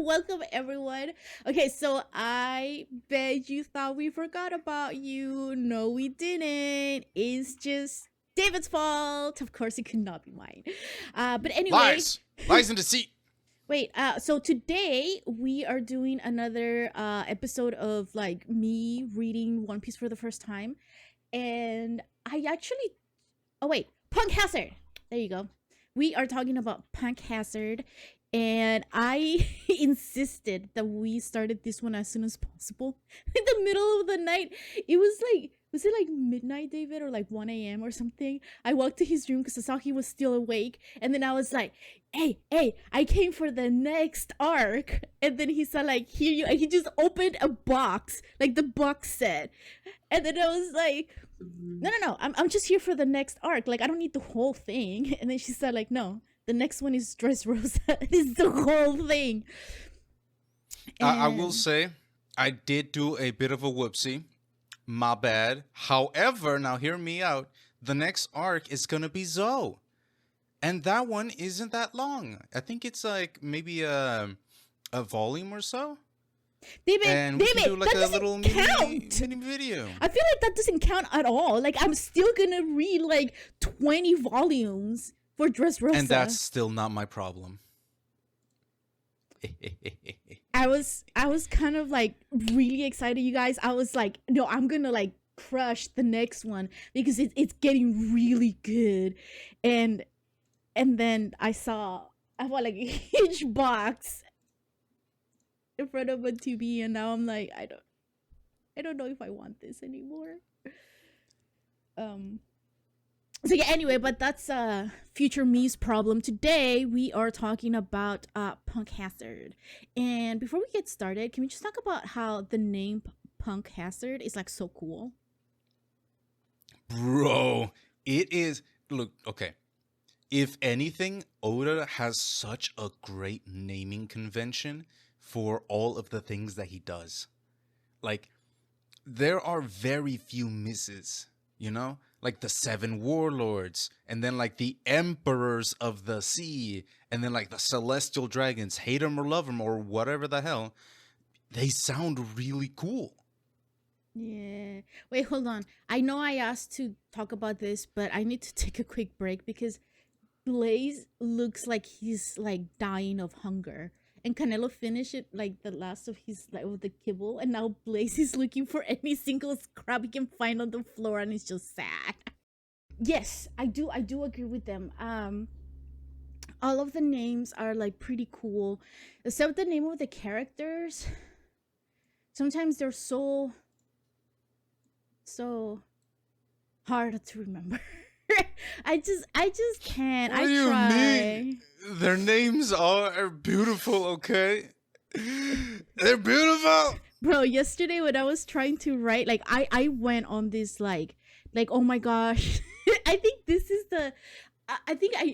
Welcome, everyone. Okay, so I bet you thought we forgot about you. No, we didn't. It's just David's fault. Of course, it could not be mine. But anyway, Lies and deceit. wait. So today we are doing another episode of like me reading One Piece for the first time, and I actually. Oh wait, Punk Hazard. There you go. We are talking about Punk Hazard, and I insisted that we started this one as soon as possible. In the middle of the night, it was it like midnight, David, or like 1 a.m. or something? I walked to his room because Sasaki was still awake, and then I was like, hey, I came for the next arc. And then he said, like, here you, and he just opened a box, like the box set. And then I was like, no, I'm just here for the next arc. Like, I don't need the whole thing. And then she said, like, no, the next one is Dressrosa. It is the whole thing. I will say, I did do a bit of a whoopsie. My bad. However, now hear me out. The next arc is going to be Zoe. And that one isn't that long. I think it's like maybe a volume or so. David, and we can do like that a little count. mini video. I feel like that doesn't count at all. Like, I'm still gonna read like 20 volumes for Dressrosa. And that's still not my problem. I was kind of like really excited, you guys. I was like, no, I'm gonna like crush the next one because it's getting really good. And then I bought like a huge box in front of a TV, and now I'm like, I don't know if I want this anymore. So yeah, anyway, but that's future me's problem. Today we are talking about Punk Hazard. And before we get started, can we just talk about how the name Punk Hazard is like so cool? Bro, it is. Look, okay. If anything, Oda has such a great naming convention for all of the things that he does. Like, there are very few misses, you know? Like the 7 warlords, and then like the emperors of the sea, and then like the celestial dragons, hate them or love them or whatever the hell. They sound really cool. Yeah. Wait, hold on. I know I asked to talk about this, but I need to take a quick break because Blaze looks like he's like dying of hunger. And Canelo finished it like the last of his like with the kibble, and now Blaze is looking for any single scrap he can find on the floor, and it's just sad. Yes, I do agree with them. All of the names are like pretty cool, except the name of the characters. Sometimes they're so hard to remember. I just can't. What do you mean? Their names are beautiful, okay? They're beautiful. Bro, yesterday when I was trying to write, like I went on this like oh my gosh. I think this is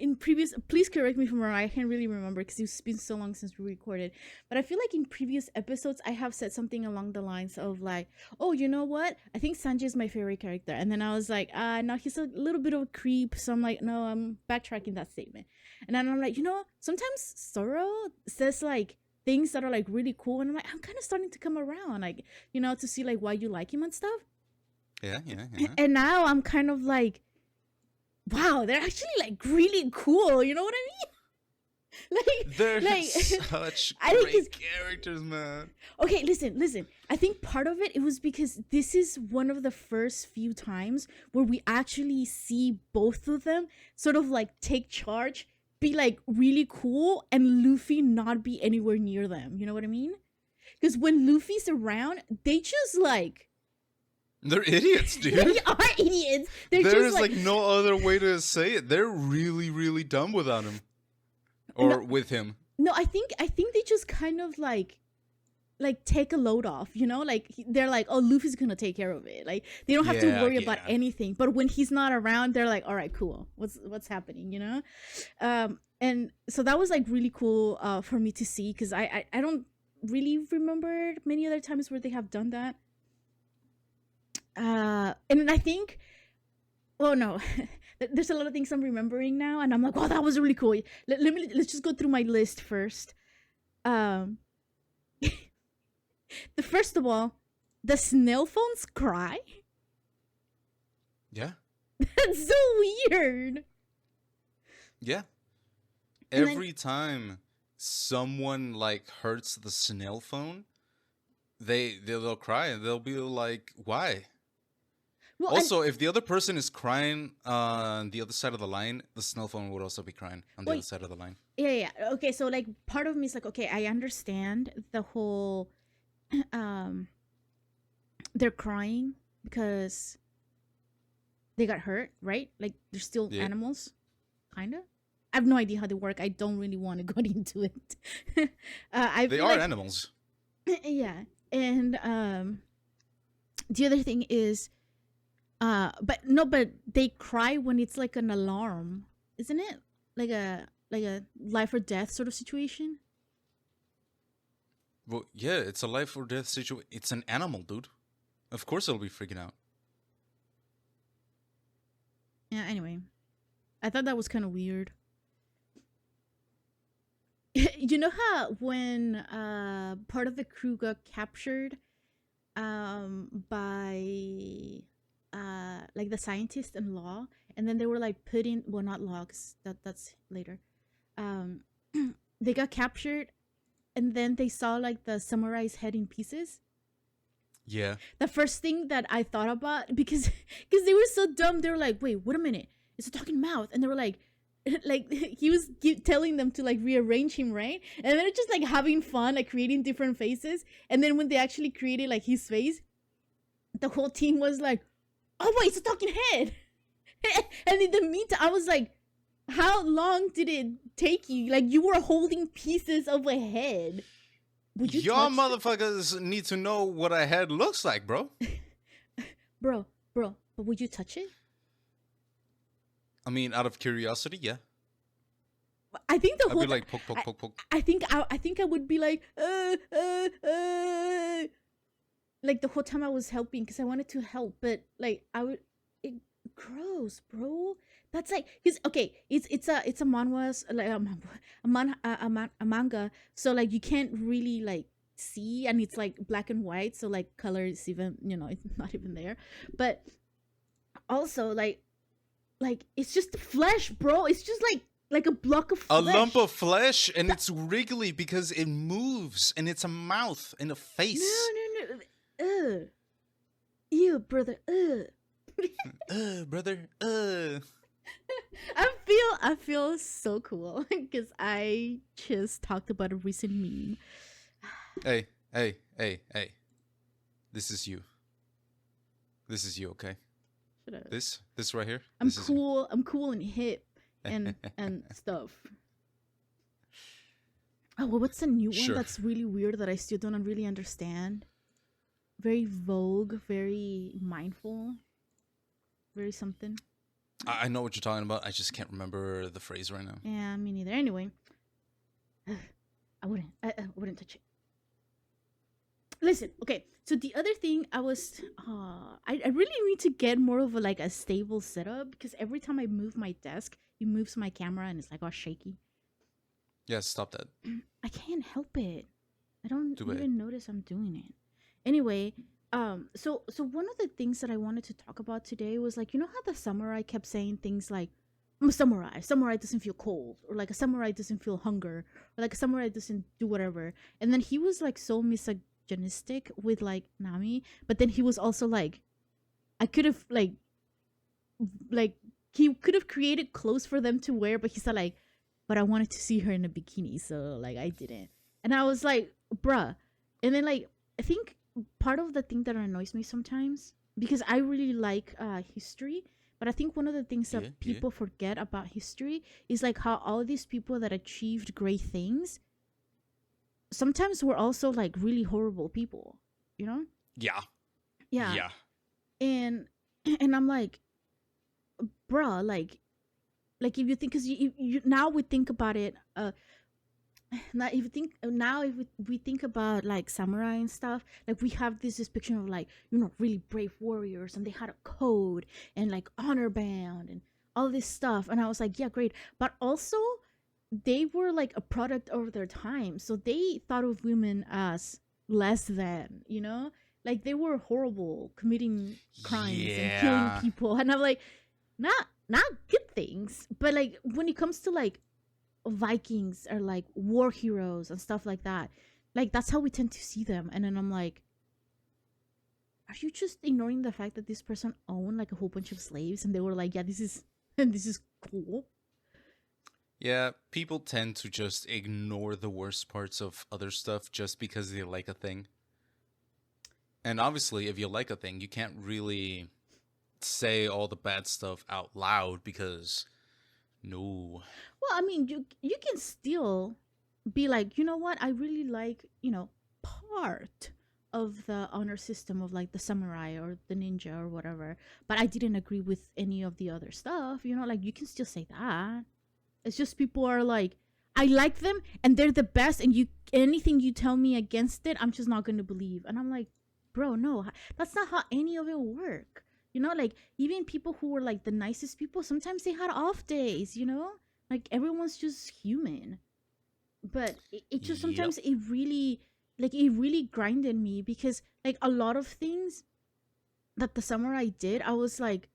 in previous, please correct me if I'm wrong, I can't really remember because it's been so long since we recorded, but I feel like in previous episodes I have said something along the lines of like, oh, you know what, I think Sanji is my favorite character, and then I was like, no, he's a little bit of a creep, so I'm like, no, I'm backtracking that statement, and then I'm like, you know, sometimes Zoro says like things that are like really cool, and I'm like, I'm kind of starting to come around, like, you know, to see like why you like him and stuff. Yeah. And now I'm kind of like, wow, they're actually like really cool. You know what I mean? Like they're like, such great characters, man. Okay, listen. I think part of it was because this is one of the first few times where we actually see both of them sort of like take charge, be like really cool, and Luffy not be anywhere near them. You know what I mean? Because when Luffy's around, they just like, they're idiots, dude. They are idiots. There's like no other way to say it. They're really, really dumb without him, or with him. No, I think they just kind of like take a load off. You know, like they're like, oh, Luffy's gonna take care of it. Like they don't have to worry about anything. But when he's not around, they're like, all right, cool. What's happening? You know, and so that was like really cool for me to see because I don't really remember many other times where they have done that. And I think, oh no, there's a lot of things I'm remembering now, and I'm like, oh, that was really cool. Let's just go through my list first. The first of all, the snail phones cry. Yeah. That's so weird. Yeah. And then, Every time someone like hurts the snail phone, they'll cry and they'll be like, "Why?" well, and Also, if the other person is crying on the other side of the line, the snail phone would also be crying on the well, other side of the line. yeah. Okay, so like part of me is like, okay, I understand the whole um they're crying because they got hurt, right? Like they're still Yeah. animals, kind of. I have no idea how they work. I don't really want to go into it. I They feel are like animals. yeah, and the other thing is but no, but they cry when it's like an alarm, isn't it? Like a life or death sort of situation. Well, yeah, it's a life or death situation. It's an animal, dude. Of course it'll be freaking out. Yeah. Anyway, I thought that was kind of weird. You know how when part of the crew got captured by like the scientist and law, and then they were like put in, well, not logs, that's later. um they got captured, and then they saw like the samurai's head in pieces. Yeah. The first thing that I thought about, because because they were so dumb, they were like, wait, wait a minute, it's a talking mouth, and they were like he was telling them to like rearrange him, right? And they're just like having fun, like creating different faces, and then when they actually created like his face, the whole team was like, oh wait, it's a talking head. And in the meantime, I was like, how long did it take you? Like, you were holding pieces of a head. Would you Y'all touch them? motherfuckers need to know what a head looks like, bro. Bro, but would you touch it? I mean, out of curiosity, yeah. I think the I'd be whole like, poke, poke, poke, poke. I think I would be like like the whole time I was helping because I wanted to help, but like I would, it, gross, bro. That's like, cause okay, it's a manhwa, like a manga, so like you can't really like see, and it's like black and white, so like color is even, it's not even there, but also like it's just flesh, bro. It's just like a block of A lump flesh. of flesh, and it's wriggly because it moves, and it's a mouth and a face. No. Ugh. Ew, brother. Ugh. Brother. I feel so cool because I just talked about a recent meme. Hey. This is you. This is you, okay? Shut up. This right here. I'm This is you. cool. I'm cool and hip and stuff. Oh, well, what's the new one Sure. that's really weird that I still don't really understand? Very vogue, very mindful, very something. I know what you're talking about. I just can't remember the phrase right now. Yeah, me neither. Anyway, I wouldn't touch it. Listen, okay. So the other thing I was, I really need to get more of a stable setup, because every time I move my desk, it moves my camera and it's like all shaky. Yeah, stop that. I can't help it. I don't Do it. even notice I'm doing it. Anyway, so one of the things that I wanted to talk about today was, like, you know how the samurai kept saying things like, I'm a samurai. A samurai doesn't feel cold, or like a samurai doesn't feel hunger, or like a samurai doesn't do whatever. And then he was like so misogynistic with like Nami, but then he was also like, I could have like he could have created clothes for them to wear, but he said like, but I wanted to see her in a bikini, so like I didn't. And I was like, bruh. And then like I think part of the thing that annoys me sometimes, because I really like history, but I think one of the things Yeah, that people forget about history is like how all these people that achieved great things sometimes were also like really horrible people, you know? Yeah. Yeah. Yeah. And and I'm like, bruh, like if you think, because you now we think about it, now if you think, now if we think about like samurai and stuff, like we have this depiction of like, really brave warriors, and they had a code and like honor bound and all this stuff, and I was like, yeah, great, but also they were like a product of their time, so they thought of women as less than, you know? Like they were horrible, committing crimes and killing Yeah. people. And I'm like, not good things. But like when it comes to like Vikings or like war heroes and stuff like that, like that's how we tend to see them. And then I'm like, are you just ignoring the fact that this person owned like a whole bunch of slaves and they were like, yeah, this is this is cool. Yeah, people tend to just ignore the worst parts of other stuff just because they like a thing. And obviously, if you like a thing, you can't really say all the bad stuff out loud because no. Well, I mean, you can still be like, you know what? I really like, part of the honor system of like the samurai or the ninja or whatever, but I didn't agree with any of the other stuff. Like you can still say that. It's just people are like, I like them and they're the best, and you anything you tell me against it, I'm just not going to believe. And I'm like, bro, no, that's not how any of it work. Like even people who were like the nicest people, sometimes they had off days. Like everyone's just human. But it just Yep. sometimes it really grinded me, because like a lot of things that the samurai did, I was like,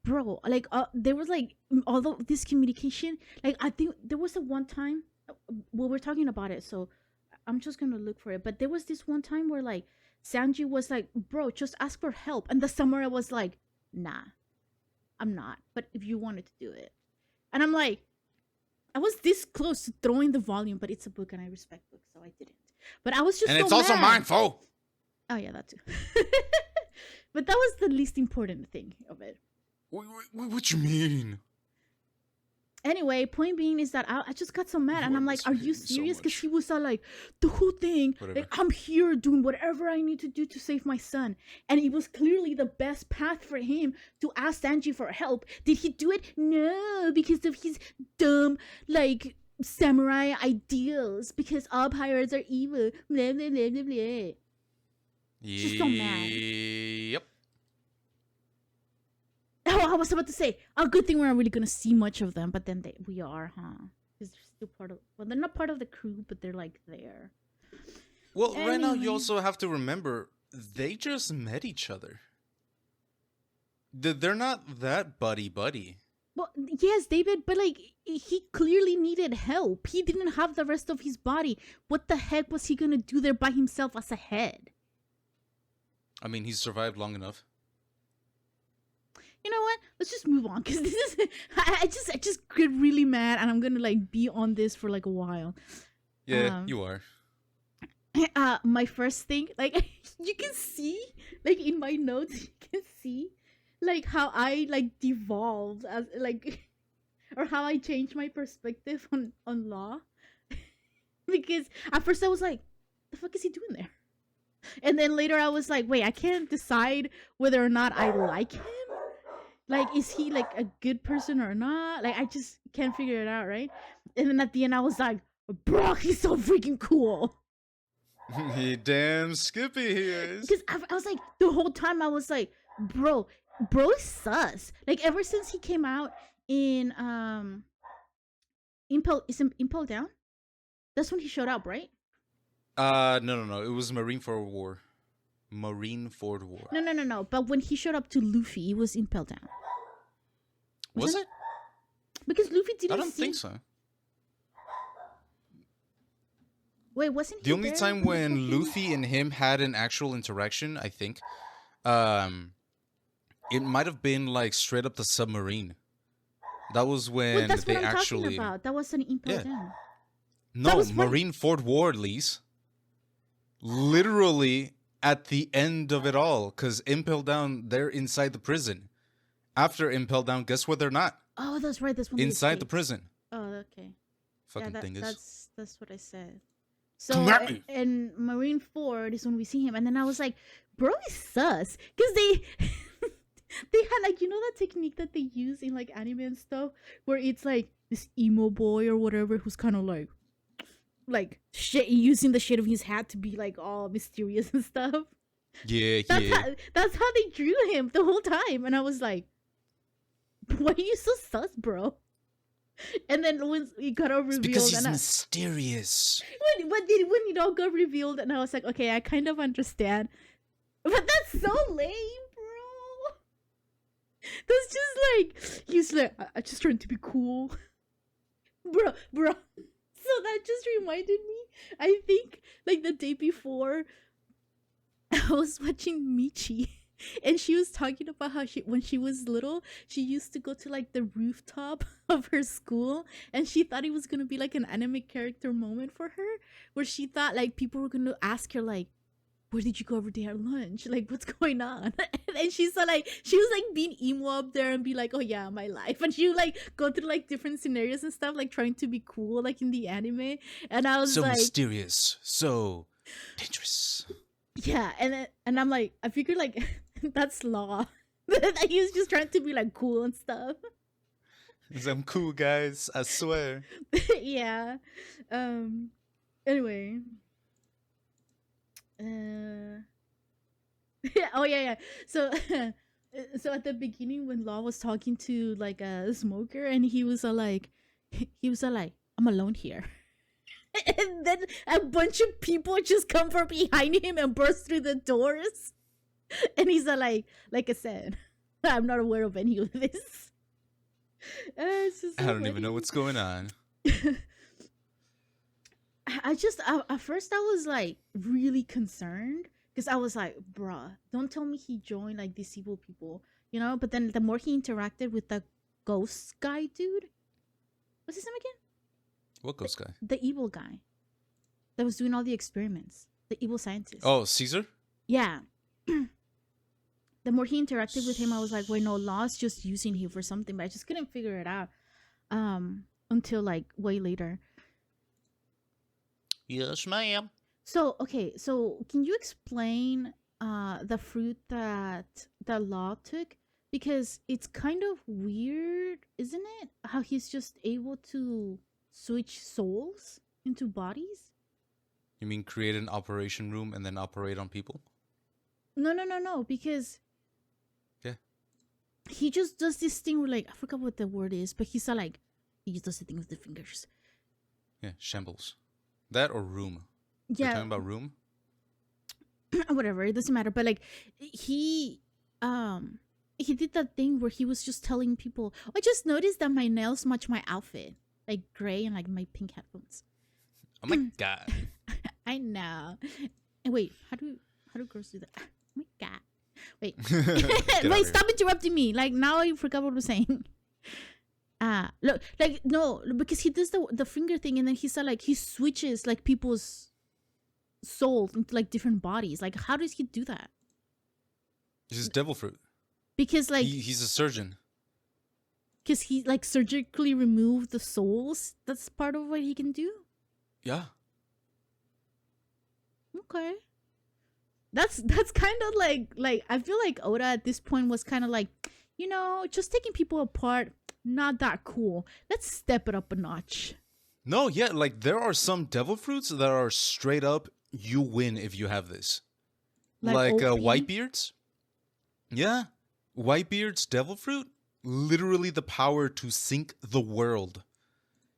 bro, like there was like although this communication, like I think there was a one time, well, we're talking about it, so I'm just gonna look for it. But there was this one time where like Sanji was like, bro, just ask for help, and the samurai was like, nah, I'm not, but if you wanted to do it. And I'm like, I was this close to throwing the volume, but it's a book and I respect books, so I didn't. But I was just And so it's also mad. mindful. Oh yeah, that too. But that was the least important thing of it. What you mean? Anyway, point being is that I just got so mad, and Why I'm like, must are you you hate me so serious? Because much? he was like, the whole thing, Whatever. like, I'm here doing whatever I need to do to save my son. And it was clearly the best path for him to ask Sanji for help. Did he do it? No, because of his dumb, like, samurai ideals. Because all pirates are evil. Blah, blah, blah, blah, blah. Just so mad. Yep. Oh, I was about to say, a good thing we're not really gonna see much of them, but then we are, huh? Because they're still part of. Well, they're not part of the crew, but they're like there. Well, right now you Anyway. also have to remember they just met each other. They're not that buddy. Well, yes, David, but like he clearly needed help. He didn't have the rest of his body. What the heck was he gonna do there by himself as a head? I mean, he's survived long enough. You know what? Let's just move on, because this is I just get really mad, and I'm gonna like be on this for like a while. Yeah, you are. My first thing, like you can see, like in my notes, you can see, like how I like devolved as like, or how I changed my perspective on law, because at first I was like, the fuck is he doing there? And then later I was like, wait, I can't decide whether or not I like him. Like, is he like a good person or not? Like, I just can't figure it out, right? And then at the end I was like, bro, he's so freaking cool. He damn Skippy he is. Because I was like, the whole time I was like, bro is sus. Like ever since he came out in Impel Down? That's when he showed up, right? No. It was Marine Ford War. No. But when he showed up to Luffy, it was Impel Down. Was it? Because Luffy didn't. I don't think so. Wait, wasn't he The only there time when fucking- Luffy and him had an actual interaction, I think, it might have been like straight up the submarine. That was when Well, that's they what I'm actually. talking about. That was an Impel Yeah. Down. No, was when- Marine Ford War, Lise. Literally at the end of it all, because Impel Down, they're inside the prison. After Impel Down, guess where they're not? Oh, that's right. That's when they Inside the escaped. prison. Oh, okay. Fucking Yeah, thing is. that's what I said. So Come at me. and Marine Ford is when we see him, and then I was like, bro is sus, because they they had like, that technique that they use in like anime and stuff, where it's like this emo boy or whatever who's kind of like shit, using the shit of his hat to be like all mysterious and stuff. Yeah. That's how they drew him the whole time, and I was like, why are you so sus, bro? And then when it got all It's because revealed, he's and mysterious. when it all got revealed, and I was like, okay, I kind of understand, but that's so lame, bro. That's just like he's like, I just trying to be cool, bro. So that just reminded me. I think like the day before, I was watching Michi. And she was talking about how when she was little, she used to go to like the rooftop of her school, and she thought it was gonna be like an anime character moment for her, where she thought like people were gonna ask her like, "Where did you go over there at lunch? Like, what's going on?" And she saw like she was like being emo up there and be like, "Oh yeah, my life," and she would like go through like different scenarios and stuff, like trying to be cool, like in the anime. And I was So like, mysterious. So dangerous. yeah, and I'm like, I figured like that's law. That he was just trying to be like cool and stuff. I'm cool, guys. I swear. Yeah. Um. Anyway. Uh. Yeah. Oh yeah, yeah. So. So at the beginning, when Law was talking to like a smoker, and he was like, I'm alone here. And then a bunch of people just come from behind him and burst through the doors. And he's like I said, I'm not aware of any of this. It's just I so don't even know funny. what's going on. At first I was like really concerned because I was like, bruh, don't tell me he joined like these evil people, you know? But then the more he interacted with the ghost guy dude, what's his name again? What ghost guy? The evil guy that was doing all the experiments, the evil scientist. Oh, Caesar? Yeah. The more he interacted with him, I was like, wait, no, Law's just using him for something, but I just couldn't figure it out until like way later. Yes, ma'am. So okay, so can you explain the fruit that Law took? Because it's kind of weird, isn't it? How he's just able to switch souls into bodies? You mean create an operation room and then operate on people? No, because Yeah. he just does this thing where like I forgot what the word is, but he's like he just does the thing with the fingers. Yeah, shambles. That or room? You're Yeah, talking about room? whatever, it doesn't matter. But like he did that thing where he was just telling people, I just noticed that my nails match my outfit, like gray and like my pink headphones. Oh my god. I know. And wait, how do girls do that? Oh my god. Wait. Get out Wait, of stop interrupting me. Like now I forgot what I was saying. Look, like no, because he does the finger thing, and then he said like he switches like people's souls into like different bodies. Like how does he do that? This is devil fruit. Because like He's a surgeon. because he like surgically removed the souls. That's part of what he can do. Yeah. Okay. That's kind of like I feel like Oda at this point was kind of like, just taking people apart, not that cool. Let's step it up a notch. No, yeah, like there are some devil fruits that are straight up you win if you have this. Like OP? Whitebeard's. Yeah. Whitebeard's devil fruit, literally the power to sink the world.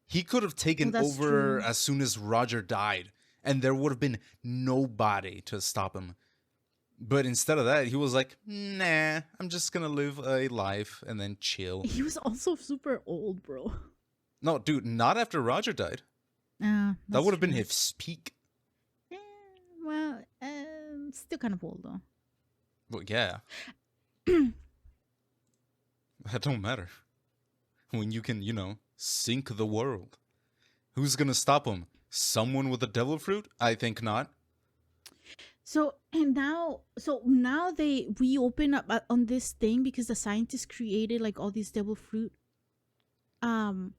He could have taken that's over true. as soon as Roger died, and there would have been nobody to stop him. But instead of that, he was like, nah, I'm just gonna live a life and then chill. He was also super old, bro. No, dude, not after Roger died. That That's would have been true. his peak. Eh, well, still kind of old though. Well, yeah. That don't matter. When you can, sink the world. Who's gonna stop him? Someone with a devil fruit? I think not. So now they reopen up on this thing because the scientists created like all these devil fruit. And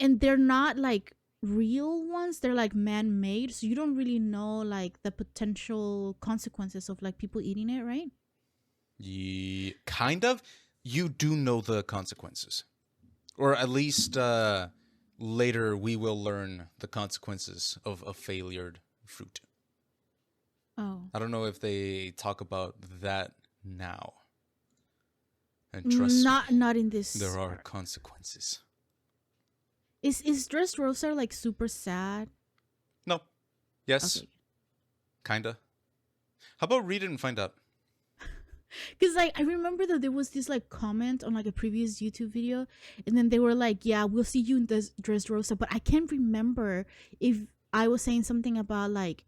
they're not like real ones, they're like man-made, so you don't really know like the potential consequences of like people eating it, right? Yeah, kind of. You do know the consequences. Or at least later we will learn the consequences of a failured fruit. Oh. I don't know if they talk about that now. And trust me, Not in this there are arc. consequences. Is Dressrosa like super sad? No. Yes. Okay. Kinda. How about read it and find out? Because like I remember that there was this like comment on like a previous YouTube video, and then they were like, "Yeah, we'll see you in this Dressrosa," but I can't remember if I was saying something about like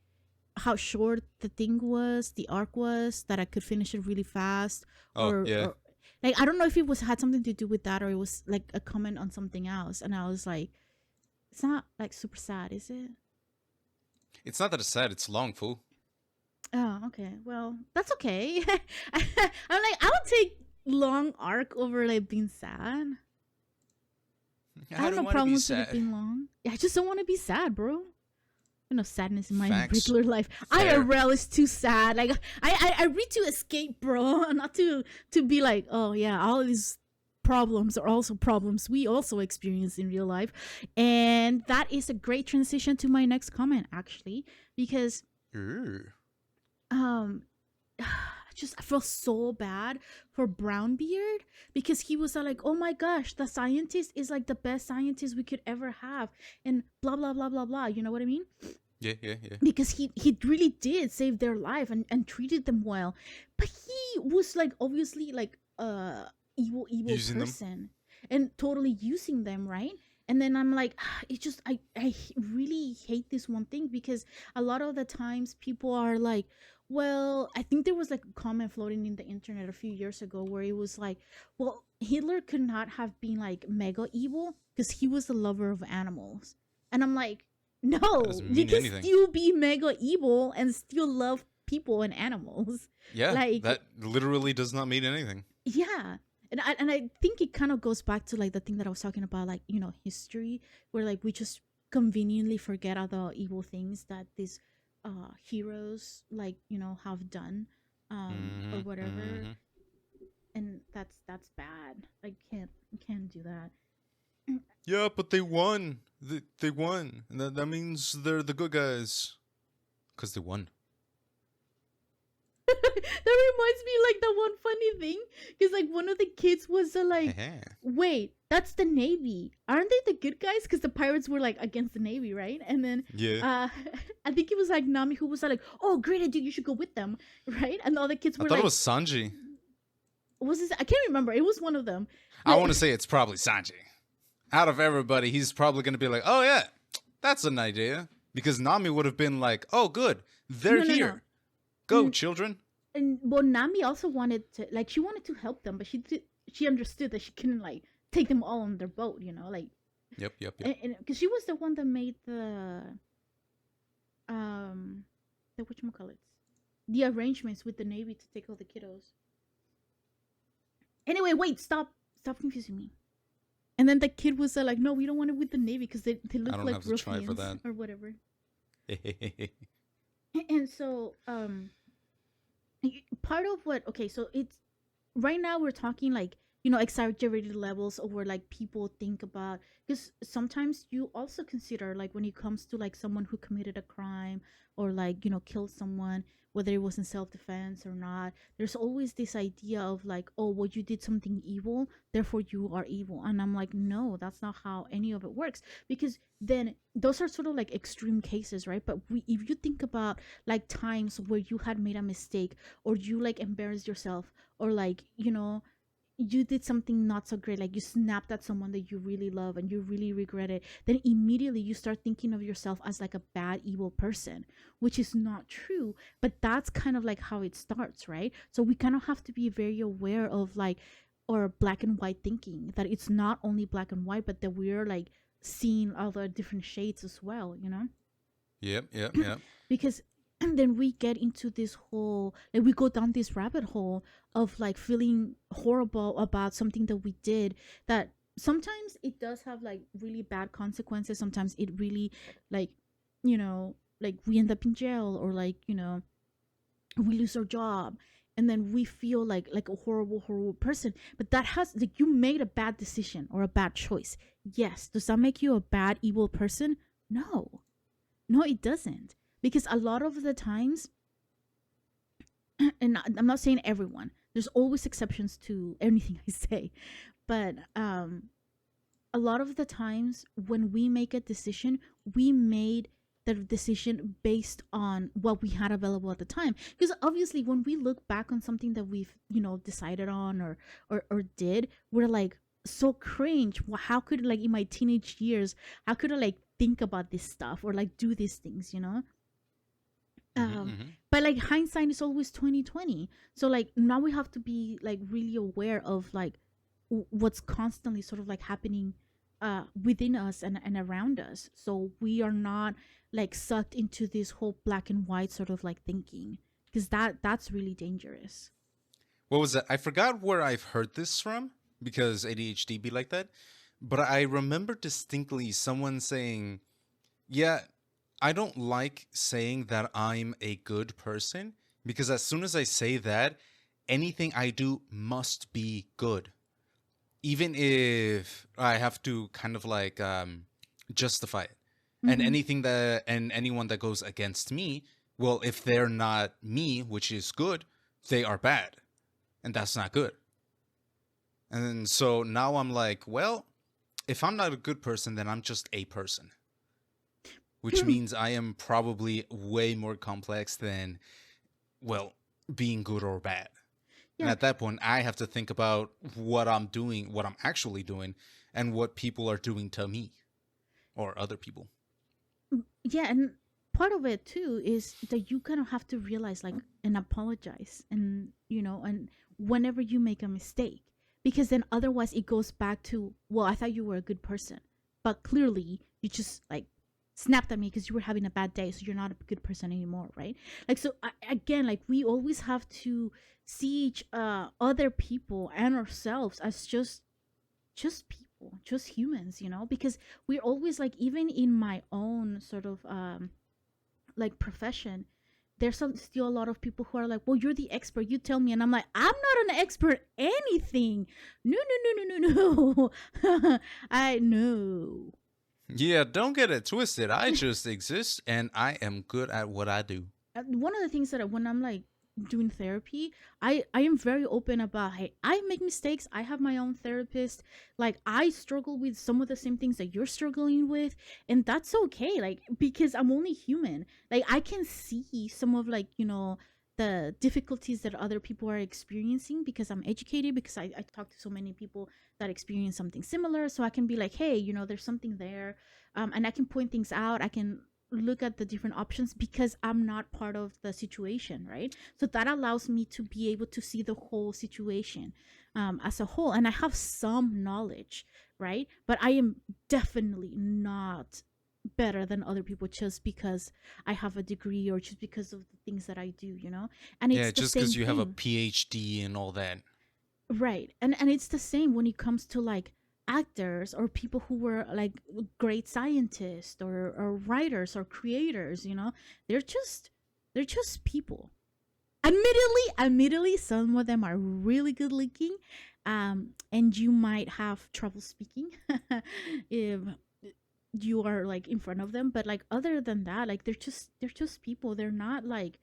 how short the thing was, the arc was, that I could finish it really fast, Oh, yeah. or like I don't know if it was had something to do with that or it was like a comment on something else, and I was like, it's not like super sad, is it? It's not that it's sad, it's long, fool. Oh, okay. Well, that's okay. I'm like, I would take long arc over like being sad. I I have don't no want to be problems with it sad. being long. Yeah, I just don't want to be sad, bro. No sadness in my Facts. regular life. Fair. IRL is too sad. Like I read to escape, bro, not to be like, oh yeah, all these problems are also problems we also experience in real life, and that is a great transition to my next comment actually, because Ooh. um just I feel so bad for Brownbeard because he was like, oh my gosh, the scientist is like the best scientist we could ever have, and blah blah blah blah blah, you know what I mean? Yeah. Because he really did save their life and treated them well, but he was like obviously like evil Using them. person and totally using them, right? And then I'm like, it just I really hate this one thing because a lot of the times people are like, well, I think there was like a comment floating in the internet a few years ago where it was like, well, Hitler could not have been like mega evil because he was a lover of animals. And I'm like, no, That doesn't you mean can anything. still be mega evil and still love people and animals. Yeah, Like, that literally does not mean anything. yeah. And I think it kind of goes back to like the thing that I was talking about, like, you know, history, where like we just conveniently forget all the evil things that these heroes, like, you know, have done or whatever. And that's bad. I can't do that. Yeah, but they won. They won. And that means they're the good guys. Because they won. That reminds me like the one funny thing, because like one of the kids was like, wait, that's the Navy, aren't they the good guys? Because the pirates were like against the Navy, right? And then I think it was like Nami who was like, oh great idea, you should go with them, right? And all the kids I were thought like, it was Sanji. was this, I can't remember, it was one of them. I want to say it's probably Sanji. Out of everybody, he's probably going to be like, oh yeah, that's an idea. Because Nami would have been like, oh good, they're here. No. Go, children. And well, Nami also wanted to, like, she wanted to help them, but she understood that she couldn't like take them all on their boat, you know, like. Yep. And because she was the one that made the whatchamacallits, the arrangements with the Navy to take all the kiddos. Anyway, wait, stop confusing me. And then the kid was like, no, we don't want it with the Navy because they look like have to try for that. or whatever. And so part of what, okay, so it's right now we're talking like, you know, exaggerated levels of where like people think about, because sometimes you also consider like when it comes to like someone who committed a crime or like, you know, killed someone, whether it was in self-defense or not, there's always this idea of like, oh well, you did something evil, therefore you are evil. And I'm like, no, that's not how any of it works, because then those are sort of like extreme cases, right? But if you think about like times where you had made a mistake or you like embarrassed yourself or like, you know, you did something not so great, like you snapped at someone that you really love and you really regret it, then immediately you start thinking of yourself as like a bad evil person, which is not true. But that's kind of like how it starts, right? So we kind of have to be very aware of like, or black and white thinking, that it's not only black and white, but that we're like seeing other different shades as well, you know? Yep. Because and then we get into this whole, like we go down this rabbit hole of like feeling horrible about something that we did, that sometimes it does have like really bad consequences. Sometimes it really, like, you know, like we end up in jail or like, you know, we lose our job and then we feel like a horrible person. But that has like, you made a bad decision or a bad choice. Yes, does that make you a bad evil person? No, it doesn't. Because a lot of the times, and I'm not saying everyone, There's always exceptions to anything I say, but a lot of the times when we make a decision, we made the decision based on what we had available at the time. Because obviously, when we look back on something that we've decided on or did, we're like so cringe. How could, like, in my teenage years, how could I like think about this stuff or like do these things? Hmm. Um, Hmm. but like hindsight is always 2020. So like now we have to be like really aware of like what's constantly sort of like happening within us and around us, so we are not like sucked into this whole black and white sort of like thinking, because that's really dangerous. What was that? I forgot where I've heard this from because ADHD be like that. But I remember distinctly someone saying, "Yeah, I don't like saying that I'm a good person because as soon as I say that, anything I do must be good. Even if I have to kind of like justify it. And Mm-hmm. anyone that goes against me, well, if they're not me, which is good, they are bad, and that's not good. And so now I'm like, well, if I'm not a good person, then I'm just a person, which means I am probably way more complex than, well, being good or bad. And Yeah. at that point, I have to think about what I'm doing, what I'm actually doing, and what people are doing to me or other people. Yeah, and part of it too is that you kind of have to realize like and apologize, and and whenever you make a mistake, because then otherwise it goes back to, well, I thought you were a good person, but clearly you just like snapped at me because you were having a bad day, so you're not a good person anymore, right? Like, so again, like we always have to see each other people and ourselves as just people, just humans, because we're always like, even in my own sort of like profession, there's still a lot of people who are like, well, you're the expert, you tell me, and I'm like, I'm not an expert anything. No, no, no, no, no, no. I know. Yeah, don't get it twisted. I just exist and I am good at what I do. One of the things that when I'm like doing therapy, I am very open about, hey, I make mistakes, I have my own therapist, like I struggle with some of the same things that you're struggling with, and that's okay, like, because I'm only human. Like I can see some of like the difficulties that other people are experiencing because I'm educated, because I talk to so many people that experience something similar, so I can be like, hey, there's something there, and I can point things out, I can look at the different options because I'm not part of the situation, right? So that allows me to be able to see the whole situation as a whole. And I have some knowledge, right? But I am definitely not better than other people just because I have a degree or just because of the things that I do. And Yeah, it's the just same because you have a thing. PhD and all that. Right. And it's the same when it comes to like actors or people who were like great scientists or writers or creators. They're just they're just people. Admittedly, some of them are really good looking. And you might have trouble speaking if you are like in front of them. But like other than that, like they're just people. They're not like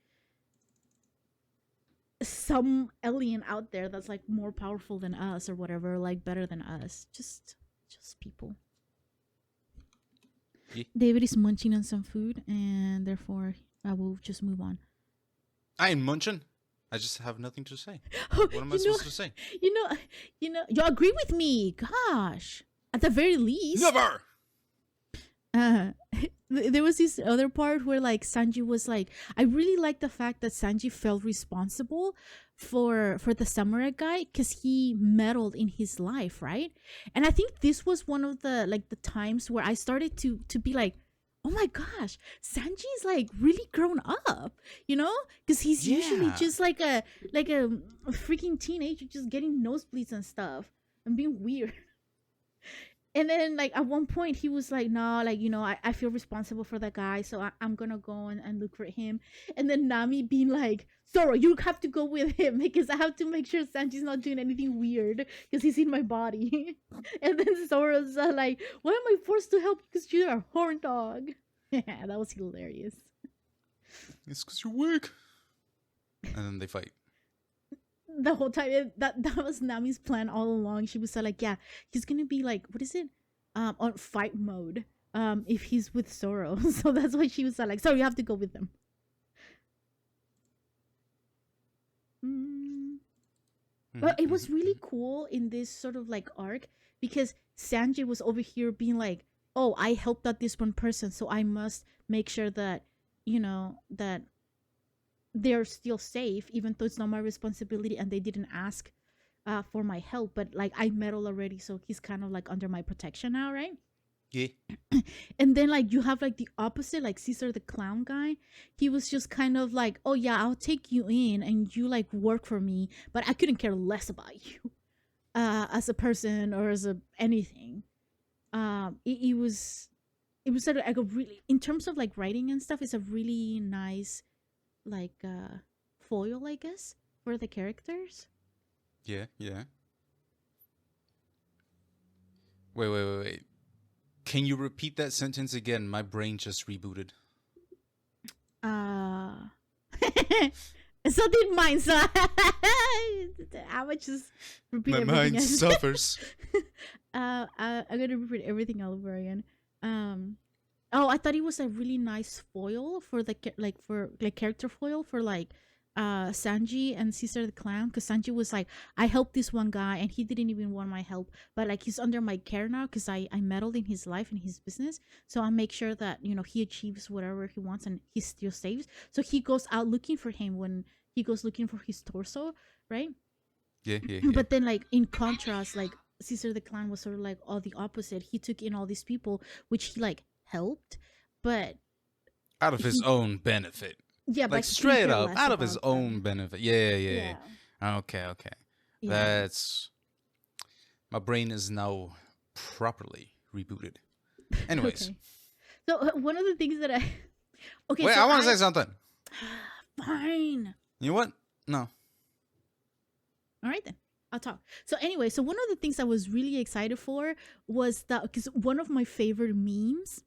some alien out there that's like more powerful than us or whatever, like better than us. Just people. Yeah. David is munching on some food, and therefore I will just move on. I ain't munching. I just have nothing to say. Oh, What am I supposed to say? you know, you agree with me. Gosh, at the very least, Never! uh, there was this other part where like Sanji was like, I really like the fact that Sanji felt responsible for the samurai guy because he meddled in his life, right? And I think this was one of the like the times where I started to be like, oh my gosh, Sanji is like really grown up, because he's usually Yeah. just like a freaking teenager just getting nosebleeds and stuff and being weird. And then like at one point he was like, nah, like I feel responsible for that guy, so I'm gonna go and look for him. And then Nami being like, Zoro, you have to go with him because I have to make sure Sanji's not doing anything weird because he's in my body. And then Zoro's like, why am I forced to help you because you're a horn dog? Yeah, that was hilarious. It's because you're weak. And then they fight. the whole time that was Nami's plan all along. She was like, yeah, he's gonna be like, what is it, on fight mode, if he's with Zoro. So that's why she was like, so you have to go with them. Mm. But it was really cool in this sort of like arc because Sanji was over here being like, oh, I helped out this one person, so I must make sure that, that they're still safe, even though it's not my responsibility and they didn't ask for my help. But like I meddle already, so he's kind of like under my protection now, right? Yeah. And then like you have like the opposite, like Caesar the clown guy. He was just kind of like, oh yeah, I'll take you in and you like work for me, but I couldn't care less about you as a person or as a anything. It was sort of like a really, in terms of like writing and stuff, it's a really nice like foil, I guess, for the characters. Yeah, yeah. Wait. Can you repeat that sentence again? My brain just rebooted. So did mine, so I would just repeat My everything. mind suffers. I'm gonna repeat everything all over again. Oh, I thought it was a really nice foil for the character foil for like Sanji and Caesar the clown, because Sanji was like, I helped this one guy and he didn't even want my help, but like he's under my care now because I meddled in his life and his business, so I make sure that he achieves whatever he wants and he still saves. So he goes out looking for him when he goes looking for his torso, right? Yeah. But then like in contrast, like Caesar the clown was sort of like all the opposite. He took in all these people which he like helped, but out of his own benefit. Yeah, like straight up out of his own benefit. Yeah. Okay. Yeah. That's, my brain is now properly rebooted. Anyways. Okay. So one of the things that okay. Wait, so I want to say something. Fine. You know what? No. All right then. I'll talk. So anyway, so one of the things I was really excited for was that, because one of my favorite memes.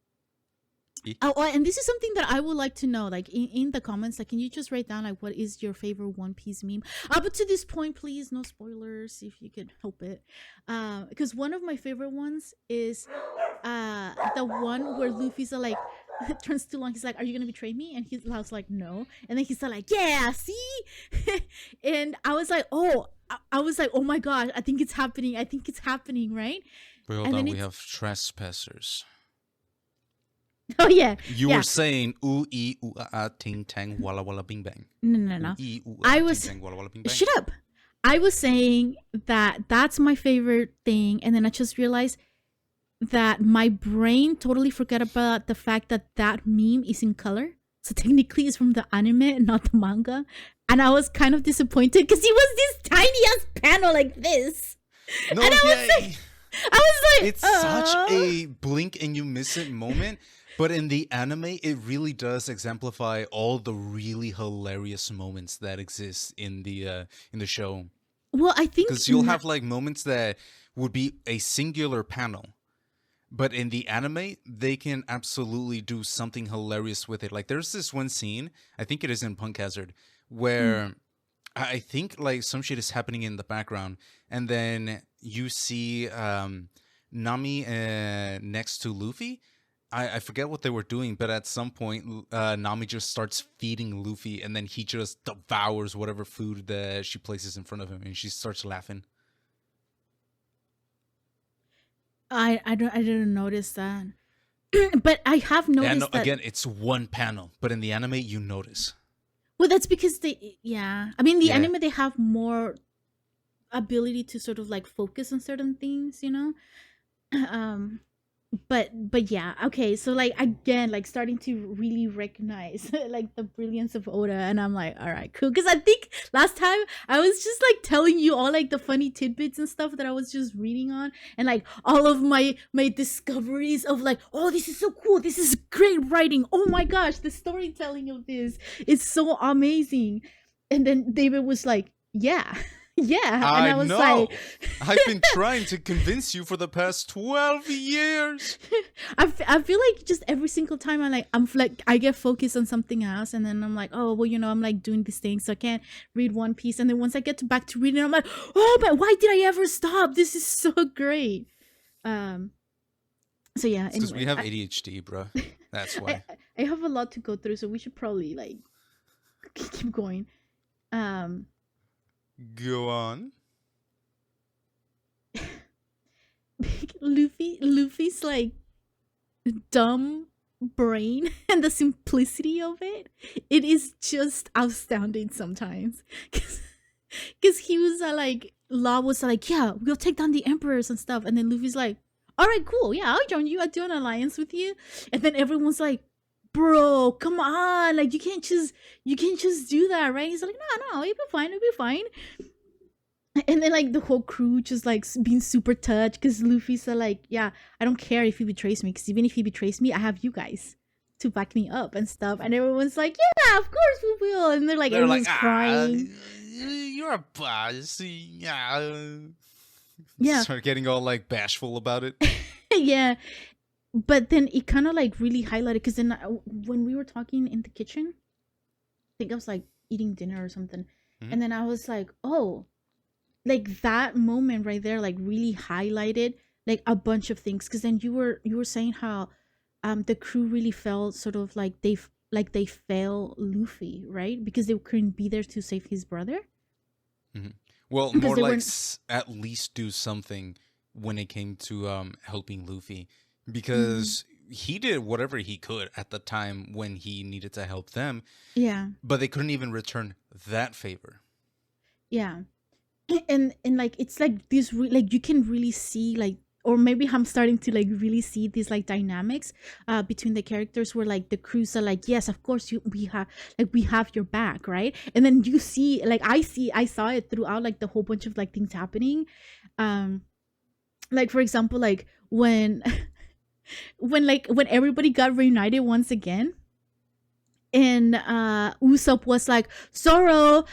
Oh, and this is something that I would like to know, like in the comments, like, can you just write down like what is your favorite One Piece meme? But to this point, please, no spoilers if you could help it. Because one of my favorite ones is the one where Luffy's like turns to Long, he's like, "Are you gonna betray me?" And he's like, "No." And then he's like, "Yeah, see." And I was like, "Oh." I was like, "Oh my god, I think it's happening. I think it's happening, right?" Wait, hold on. We have trespassers. Oh yeah. You were saying ooh ee ooh ah ting tang walla walla bing bang. No. I was ting, tang, walla, walla, bing, bang. Shut up. I was saying that that's my favorite thing, and then I just realized that my brain totally forgot about the fact that that meme is in color. So technically it's from the anime, not the manga. And I was kind of disappointed because it was this tiny ass panel like this. No, and I was like, it's such a blink and you miss it moment. But in the anime, it really does exemplify all the really hilarious moments that exist in the show. Well, I think because you'll have like moments that would be a singular panel, but in the anime, they can absolutely do something hilarious with it. Like there's this one scene, I think it is in Punk Hazard, where I think like some shit is happening in the background, and then you see Nami next to Luffy. I forget what they were doing, but at some point, Nami just starts feeding Luffy, and then he just devours whatever food that she places in front of him, and she starts laughing. I didn't notice that, but I have noticed that. Again, it's one panel, but in the anime, you notice. Well, that's because I mean, the anime, they have more ability to sort of like focus on certain things, but yeah, okay, so like again, like starting to really recognize like the brilliance of Oda, and I'm like, all right, cool, because I think last time I was just like telling you all like the funny tidbits and stuff that I was just reading on, and like all of my discoveries of like, oh, this is so cool, this is great writing, oh my gosh, the storytelling of this is so amazing. And then David was like, yeah. Yeah, and I I was like, know. I've been trying to convince you for the past 12 years. I feel like just every single time I get focused on something else, and then I'm like, oh well, I'm like doing these things, so I can't read One Piece, and then once I get back to reading, I'm like, oh, but why did I ever stop? This is so great. Um. So yeah. It's because we Anyway, have ADHD, bro. That's I why. I have a lot to go through, so we should probably like keep going. Um. Go on. Luffy's like dumb brain and the simplicity of it is just astounding sometimes. Because he was like, Law was like, yeah, we'll take down the emperors and stuff, and then Luffy's like, all right, cool, yeah, I'll join you, I'll do an alliance with you. And then everyone's like, bro, come on, like you can't just do that, right? He's like, no, it'll be fine. And then like the whole crew just like being super touched because Luffy's like, yeah, I don't care if he betrays me, because even if he betrays me, I have you guys to back me up and stuff. And everyone's like, yeah, of course we will. And they're like, They're like, everyone's crying. you're a boss. Yeah. Yeah. Start getting all like bashful about it. Yeah. But then it kind of like really highlighted, because then when we were talking in the kitchen, I think I was like eating dinner or something, and then I was like, oh, like that moment right there like really highlighted like a bunch of things, because then you were saying how the crew really felt sort of like they fail Luffy, right? Because they couldn't be there to save his brother. Mhm. Well, Because more they like weren't. at least do something when it came to helping Luffy, Mhm. because he did whatever he could at the time when he needed to help them, Yeah, but they couldn't even return that favor. yeah. And like it's like this like you can really see like, or maybe I'm starting to like really see these like dynamics between the characters, where like the crews are like, yes, of course we have your back, right? And then you see like I saw it throughout like the whole bunch of like things happening. um like for example, like when when everybody got reunited once again, and Usopp was like, Zoro,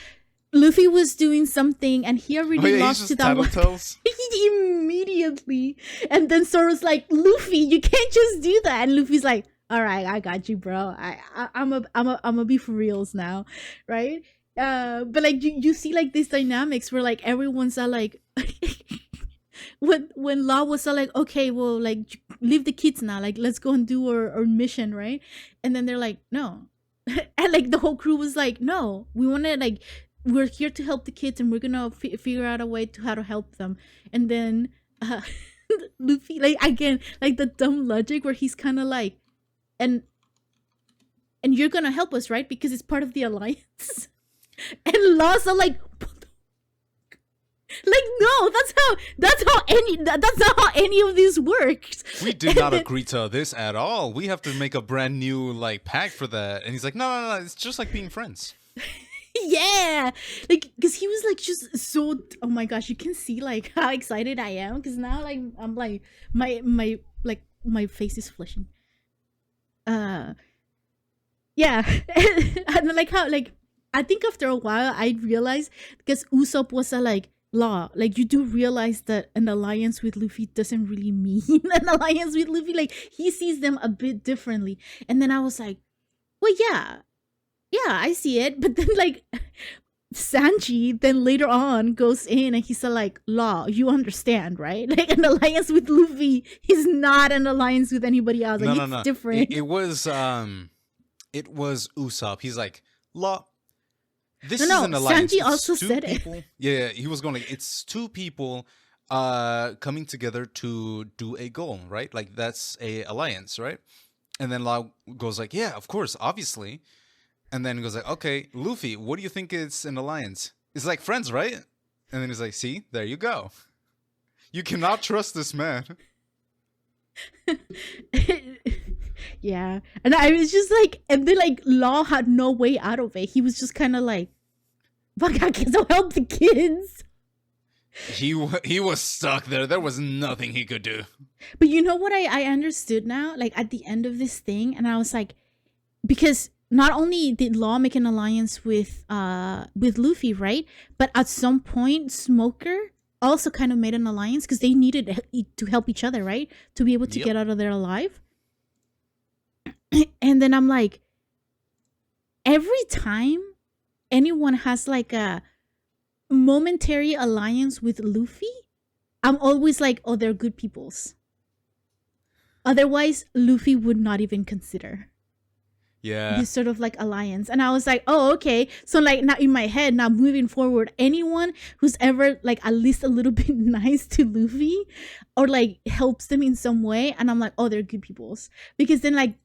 Luffy was doing something and he Oh already yeah, he's lost to just that one. tattletales. Immediately. And then Zoro's like, Luffy, you can't just do that. And Luffy's like, all right, I got you, bro. I'm a be for reals now, right? But like you see like these dynamics where like everyone's like when Law was like, okay, well, like leave the kids now, like let's go and do our mission, right? And then they're like, no. And like the whole crew was like, no, we want to like, we're here to help the kids and we're gonna figure out a way to how to help them. And then uh Luffy, like again, like the dumb logic where he's kind of like, and you're gonna help us, right? Because it's part of the alliance. And Law's are like, like no, that's not how any of this works. We did not agree to this at all. We have to make a brand new like pact for that. And he's like, no, it's just like being friends. Yeah, like because he was like just so, oh my gosh, you can see like how excited I am, because now like I'm like my face is flushing. uh yeah. And like how like I think after a while I realized, because Usopp was like, Law, like you do realize that an alliance with Luffy doesn't really mean an alliance with Luffy, like he sees them a bit differently. And then I was like, well, yeah, I see it. But then like Sanji then later on goes in and he's like, Law, you understand, right? Like an alliance with Luffy is not an alliance with anybody else. Like it's No. different. It was Usopp. He's like, Law, this No, is no, an alliance. Sanji It's also two said it. people. Yeah, he was going like, it's two people coming together to do a goal, right? Like that's a alliance, right? And then Law goes like, yeah, of course, obviously. And then he goes like, okay, Luffy, what do you think is an alliance? It's like friends, right? And then he's like, see, there you go. You cannot trust this man. Yeah. And I was just like, and then like Law had no way out of it. He was just kind of like, fuck, I guess I'll help the kids. He was stuck there. There was nothing he could do. But you know what I understood now? Like at the end of this thing, and I was like, because not only did Law make an alliance with Luffy, right? But at some point, Smoker also kind of made an alliance because they needed to help each other, right? To be able to Yep. get out of there alive. And then I'm like, every time anyone has like a momentary alliance with Luffy, I'm always like, oh, they're good peoples. Otherwise, Luffy would not even consider Yeah. this sort of like alliance. And I was like, oh, okay. So like now in my head, now moving forward, anyone who's ever like at least a little bit nice to Luffy or like helps them in some way, and I'm like, oh, they're good peoples. Because then like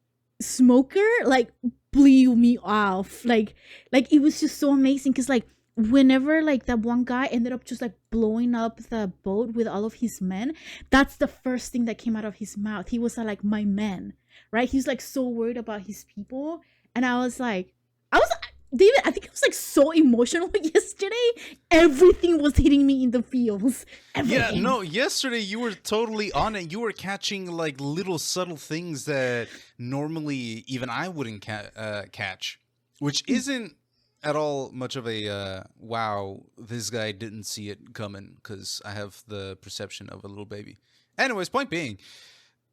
Smoker like blew me off. Like it was just so amazing because like whenever like that one guy ended up just like blowing up the boat with all of his men, that's the first thing that came out of his mouth. He was like, my men, right? He's like so worried about his people. And I was like, I was David, I think I was like so emotional yesterday. Everything was hitting me in the feels. Yeah, Everything. no, yesterday you were totally on it. You were catching like little subtle things that normally even I wouldn't catch, which isn't at all much of a wow, this guy didn't see it coming because I have the perception of a little baby. Anyways, point being,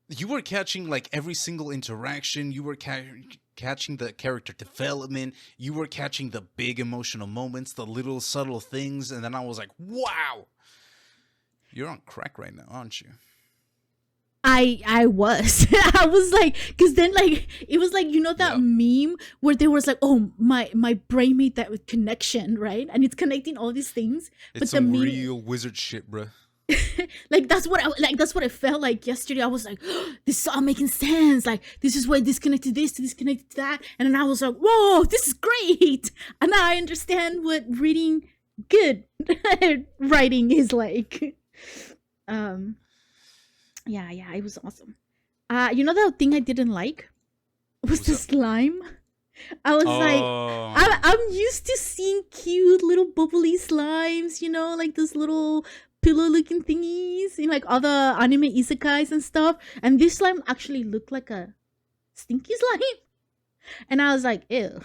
you were catching like every single interaction. You were catching the character development. You were catching the big emotional moments, the little subtle things. And then I was like, wow, you're on crack right now, aren't you? I was. I was like, because then like it was like, you know that Yep. meme where there was like, oh, my brain made that with connection, right? And it's connecting all these things. It's But the some meme, real wizard shit, bruh. like that's what I felt like yesterday. I was like, this is all making sense. Like this is why this connected this to this connected to that. And then I was like, whoa, this is great. And now I understand what reading good writing is like. Um yeah, it was awesome. You know the thing I didn't like was What's the up? slime. I was like, Oh, I'm used to seeing cute little bubbly slimes, you know, like those little pillow looking thingies in like other anime isekais and stuff. And this slime actually looked like a stinky slime. And I was like, ew.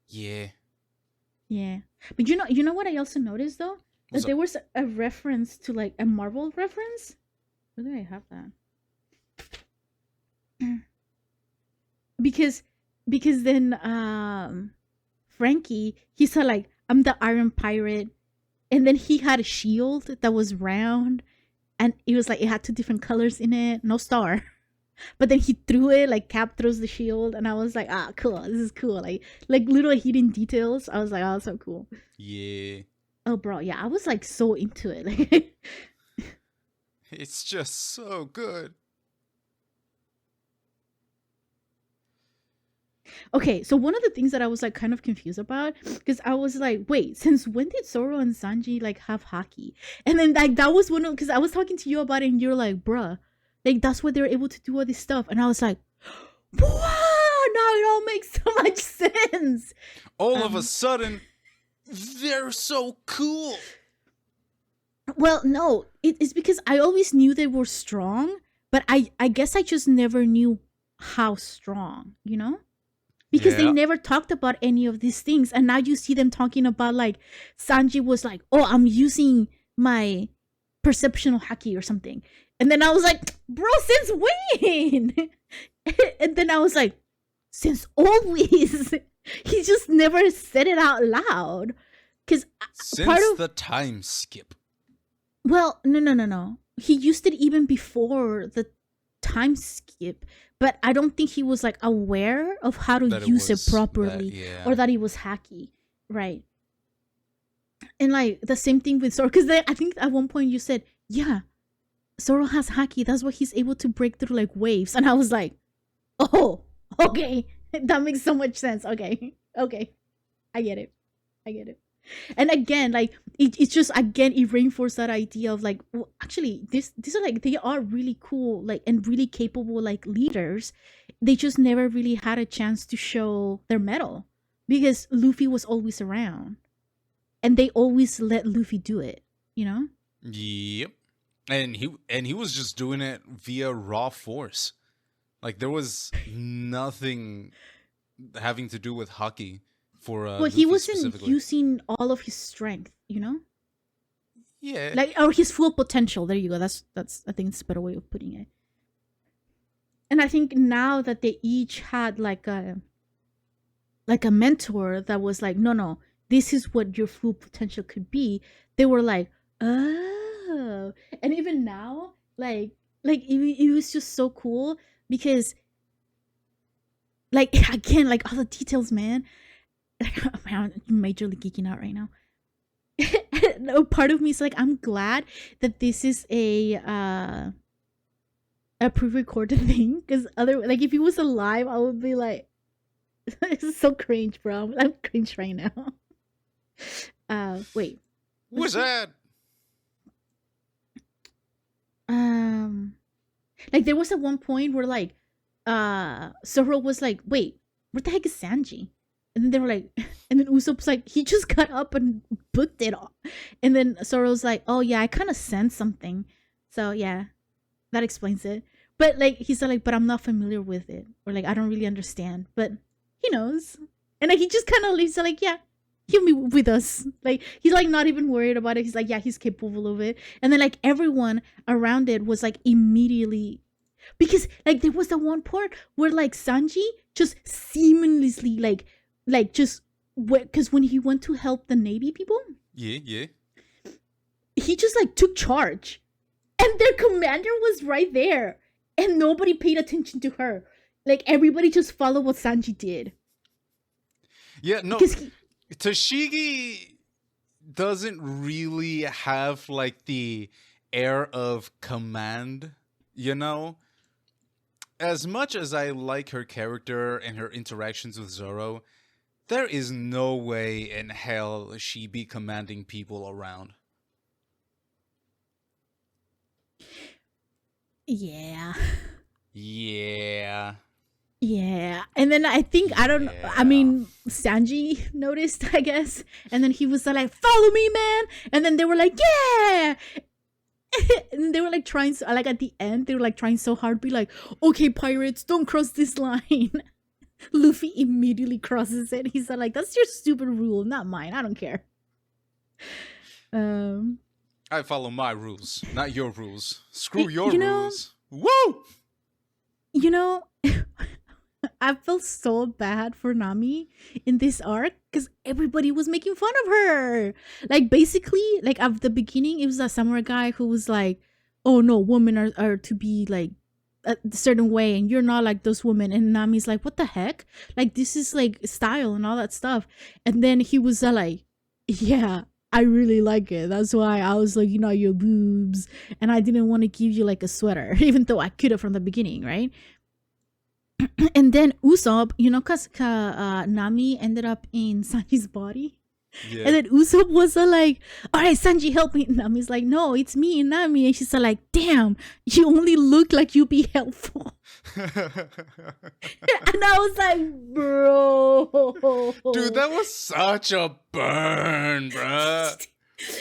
yeah. Yeah. But you know what I also noticed though? That What's up? there was a reference to like a Marvel reference. Where do I have that? Because then Frankie, he said like, I'm the Iron Pirate, and then he had a shield that was round, and it was like it had two different colors in it, no star. But then he threw it like Cap throws the shield, and I was like, ah, cool, this is cool. Like little hidden details. I was like, oh, so cool. Yeah. Oh, bro, yeah, I was like so into it. Like, It's just so good. okay, so one of the things that I was like kind of confused about, because I was like, wait, since when did Zoro and Sanji like have hockey? And then like that was one of, because I was talking to you about it, and you're like, bruh, like that's why they're able to do all this stuff. And I was like, wow, now it all makes so much sense. All of a Um, sudden, they're so cool. Well, no, it's because I always knew they were strong, but I guess I just never knew how strong, you know? Because they Yeah. never talked about any of these things, and now you see them talking about like Sanji was like, oh, I'm using my perceptional haki or something. And then I was like, bro, since when? And then I was like, since always. He just never said it out loud. Because part Since of, the time skip. well, no. He used it even before the time skip, but I don't think he was like aware of how to That it use it was that, properly, yeah. or that he was hacky, right? And like the same thing with Zoro, because I think at one point you said, yeah, Zoro has haki. That's why he's able to break through like waves, and I was like, oh, okay, that makes so much sense. Okay, I get it. I get it. And again, like it's just again it reinforced that idea of like, well, actually these are like they are really cool like and really capable like leaders. They just never really had a chance to show their mettle because Luffy was always around, and they always let Luffy do it. You know? Yep. And he was just doing it via raw force. Like there was nothing having to do with hockey for Well, he Luffy wasn't specifically. using all of his strength, you know, Yeah. like or his full potential. There you go. That's I think it's a better way of putting it. And I think now that they each had like a mentor that was like, no, no, this is what your full potential could be. They were like, oh, and even now, it was just so cool because, like, again, like all the details, man. Like, man, I'm majorly geeking out right now. No, part of me is like, I'm glad that this is a pre-recorded thing because other like if he was alive, I would be like, this is so cringe, bro. I'm cringe right now. Wait. What's that? Um, like there was at one point where like, Zoro was like, "Wait, where the heck is Sanji?" And then they were like, and then Usopp's like, he just got up and booked it all. And then Zoro's like, "Oh yeah, I kind of sensed something." So yeah, that explains it. But like he said, like, but I'm not familiar with it, or like I don't really understand. But he knows, and like he just kind of leaves it like, yeah, he'll be with us. Like he's like not even worried about it. He's like, yeah, he's capable of it. And then like everyone around it was like immediately because like there was that one part where like Sanji just seamlessly like just because when he went to help the Navy people, Yeah, yeah. he just like took charge, and their commander was right there, and nobody paid attention to her. Like everybody just followed what Sanji did Yeah, no. because he, Tashigi doesn't really have like the air of command, you know? As much as I like her character and her interactions with Zoro, there is no way in hell she be commanding people around. yeah. Yeah. Yeah. And then I think I don't I Yeah. mean Sanji noticed, I guess. And then he was like, "Follow me, man." And then they were like, "Yeah." And they were like trying so like at the end they were like trying so hard to be like, "Okay, pirates, don't cross this line." Luffy immediately crosses it. He's like, "That's your stupid rule, not mine. I don't care." Um I follow my rules, not your rules. Screw your you know, rules. Woo! you know, I felt so bad for Nami in this arc because everybody was making fun of her. Like basically, like at the beginning, it was a samurai guy who was like, "Oh no, women are to be like a certain way, and you're not like those women." And Nami's like, "What the heck? Like this is like style and all that stuff." And then he was like, "Yeah." I really like it. That's why I was like, your boobs, and I didn't want to give you like a sweater, even though I could have from the beginning, right? And then Usopp, because Nami ended up in Sanji's body. Yeah. And then Usopp was like, "All right, Sanji, help me." And Nami's like, "No, it's me and Nami." And she's like, "Damn, you only look like you be helpful." And I was like, bro. Dude, that was such a burn, bruh.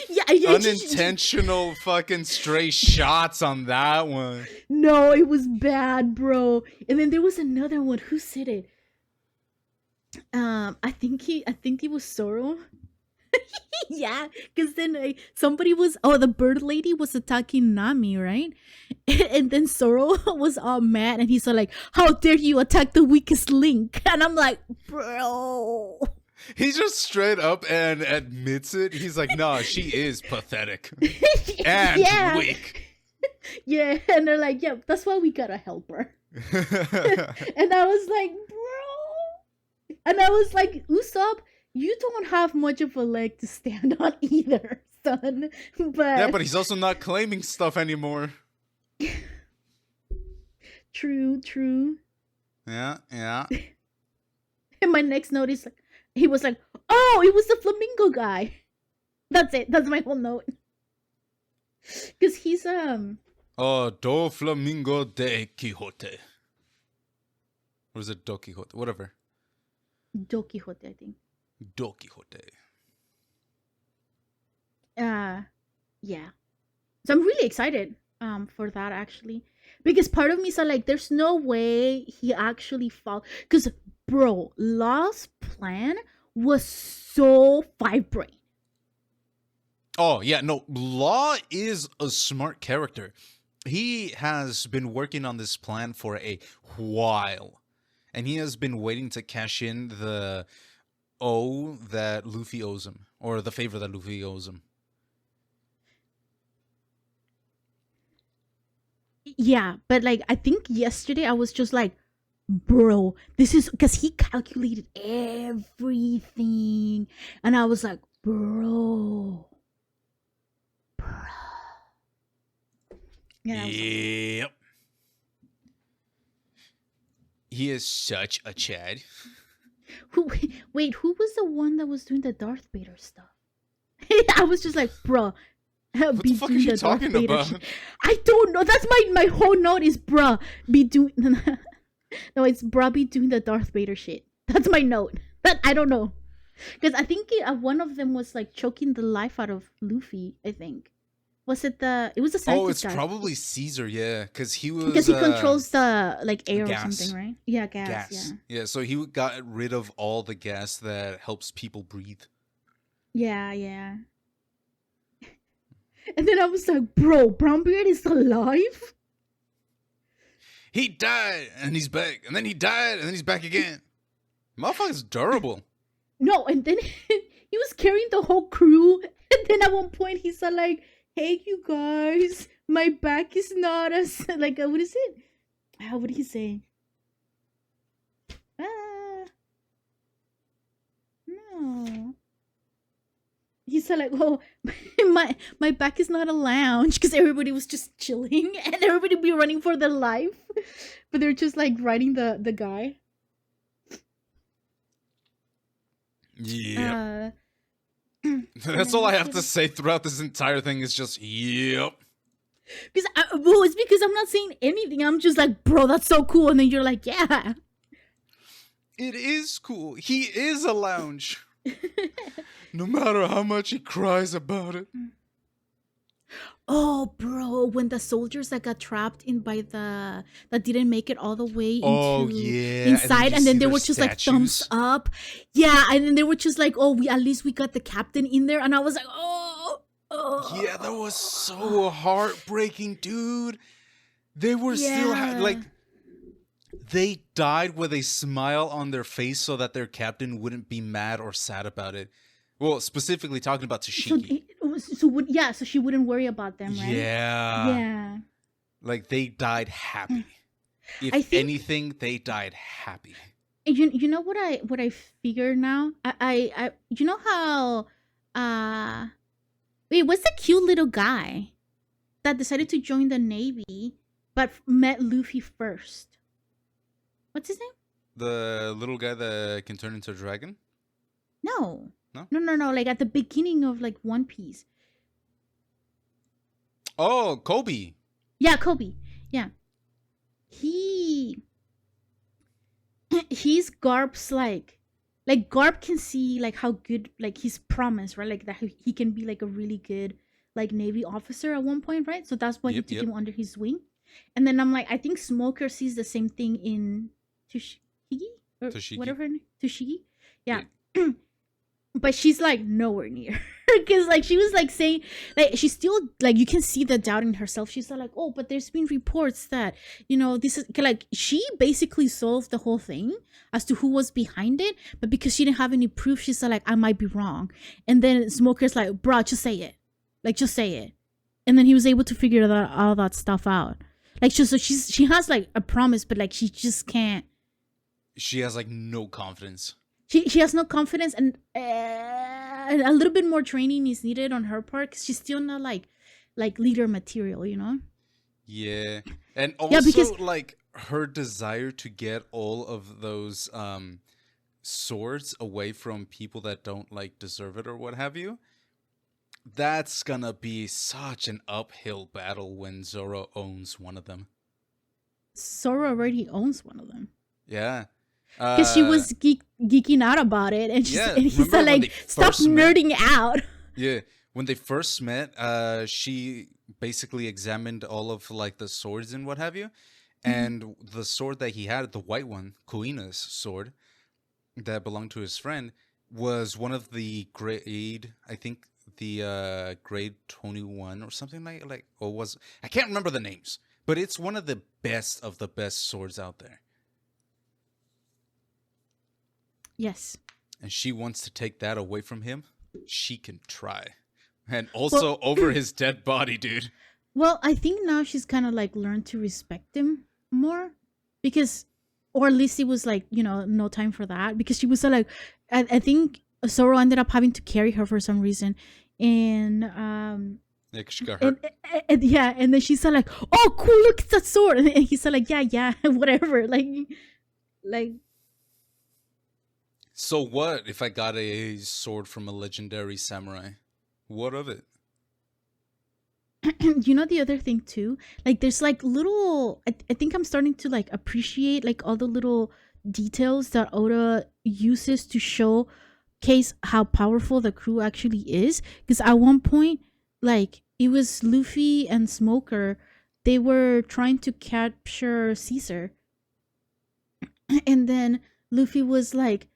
Yeah. Unintentional fucking stray shots on that one. No, it was bad, bro. And then there was another one. Who said it? I think it was Zoro. Yeah, because then somebody was the bird lady was attacking Nami, right? And then Zoro was all mad, and he's like, "How dare you attack the weakest link?" And I'm like, bro. He just straight up and admits it. He's like, "Nah, she is pathetic and Yeah. weak." Yeah, and they're like, "Yeah, that's why we gotta help her." And I was like, bro. And I was like, Usopp, you don't have much of a leg to stand on either, son. But Yeah, but he's also not claiming stuff anymore. True. Yeah. And my next note is like, he was like, "Oh, it was the flamingo guy." That's it. That's my whole note. Because he's Oh, Do Flamingo de Quixote. Or is it Do Quixote? Whatever. Don Quixote, I think. Do Quixote. Yeah. So I'm really excited for that actually. Because part of me is like, there's no way he actually fought. Because, bro, Law's plan was so five brain. Oh, yeah, no, Law is a smart character. He has been working on this plan for a while. And he has been waiting to cash in the O that Luffy owes him. Or the favor that Luffy owes him. Yeah, but like, I think yesterday I was just like, bro, this is because he calculated everything. And I was like, bro. Yeah, Yep. He is such a Chad. Wait, who was the one that was doing the Darth Vader stuff? I was just like, bruh. What the fuck are you talking about? Shit. I don't know. That's my whole note is bruh be doing. No, it's bruh be doing the Darth Vader shit. That's my note. But I don't know, because I think one of them was like choking the life out of Luffy. I think. Was it the? It was the scientist. Oh, it's guy. probably Caesar, yeah, because he was Because he controls the like air gas. or something, right? Yeah, gas. Yeah, so he got rid of all the gas that helps people breathe. Yeah. And then I was like, bro, Brownbeard is alive? He died, and he's back. And then he died, and then he's back again. Motherfucker's durable. No, and then he was carrying the whole crew. And then at one point, he's like, hey, you guys, my back is not as... Like, what is it? What did he say? No. He said like, oh, my back is not a lounge, because everybody was just chilling and everybody be running for their life, but they're just like riding the guy. Yeah. That's all I have to say throughout this entire thing is just yep. Because it's because I'm not saying anything. I'm just like, bro, that's so cool, and then you're like, yeah. It is cool. He is a lounge. No matter how much he cries about it. Oh, bro, when the soldiers that got trapped in by that didn't make it all the way into inside, and then they were just like thumbs up. Yeah, and then they were just like, oh, at least we got the captain in there, and I was like, oh. Yeah, that was so heartbreaking, dude. They were still like, they died with a smile on their face so that their captain wouldn't be mad or sad about it. Well, specifically talking about Tashiki. So she wouldn't worry about them, right? Yeah. Like, they died happy. If anything, they died happy. You know what I figure now? I you know how wait, what's the cute little guy that decided to join the Navy but met Luffy first? What's his name? The little guy that can turn into a dragon? No. No? No. Like at the beginning of like One Piece. Oh, Kobe. Yeah, Kobe. Yeah. He's Garp's like Garp can see like how good like his promise, right? Like that he can be like a really good like Navy officer at one point, right? So that's why he took him under his wing. And then I'm like, I think Smoker sees the same thing in Toshiki? Whatever. Toshiki? Yeah. But she's like nowhere near, because like she was like saying like she's still like, you can see the doubt in herself. She's like, oh, but there's been reports that, you know, this is like, she basically solved the whole thing as to who was behind it, but because she didn't have any proof, she's like, I might be wrong. And then Smoker's like, bro, just say it, like just say it. And then he was able to figure all that stuff out. Like she has like a promise, but like she just can't. She has like no confidence. She has no confidence, and a little bit more training is needed on her part, because she's still not like leader material, you know? Yeah. And also because like her desire to get all of those swords away from people that don't like deserve it or what have you, that's gonna be such an uphill battle when Zoro owns one of them. Zoro already owns one of them. Yeah. Because she was geeking out about it, and he's like, stop nerding out. Yeah, when they first met, she basically examined all of like the swords and what have you, Mhm. and the sword that he had, the white one, Kuina's sword that belonged to his friend, was one of the grade, I think the grade 21 or something like, or was, I can't remember the names, but it's one of the best swords out there. Yes. And she wants to take that away from him. She can try. And Well, also over his dead body, dude. well, I think now she's kind of like learned to respect him more because, or at least it was like, no time for that because she was like, I think Zoro ended up having to carry her for some reason. And, Yeah, 'cause she got and, hurt. and yeah, and then she's like, oh, cool, look, it's that sword. And he's like, yeah, whatever. Like, So what if I got a sword from a legendary samurai? What of it? the other thing too, like there's like little, I think I'm starting to like appreciate like all the little details that Oda uses to showcase how powerful the crew actually is. Because at one point, like it was Luffy and Smoker, they were trying to capture Caesar, and then Luffy was like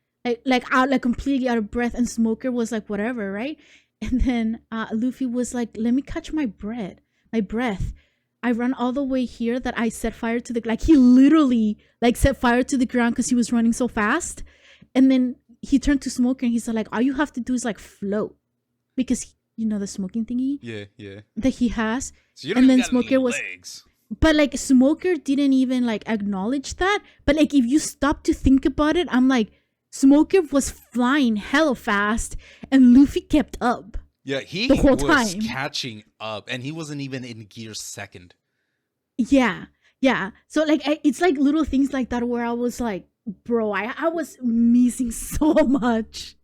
out, like completely out of breath, and Smoker was like whatever, right? And then Luffy was like, "Let me catch my breath. I run all the way here that I set fire to the like he literally like set fire to the ground because he was running so fast." And then he turned to Smoker and he's like, "All you have to do is like float because the smoking thingy Yeah, yeah. that he has." So you don't And even then got any Smoker was legs. but like Smoker didn't even like acknowledge that. But like if you stop to think about it, I'm like Smoker was flying hella fast and Luffy kept up Yeah, he the whole was time. catching up, and he wasn't even in gear second. Yeah. Yeah. So like it's like little things like that where I was like, bro, I was missing so much.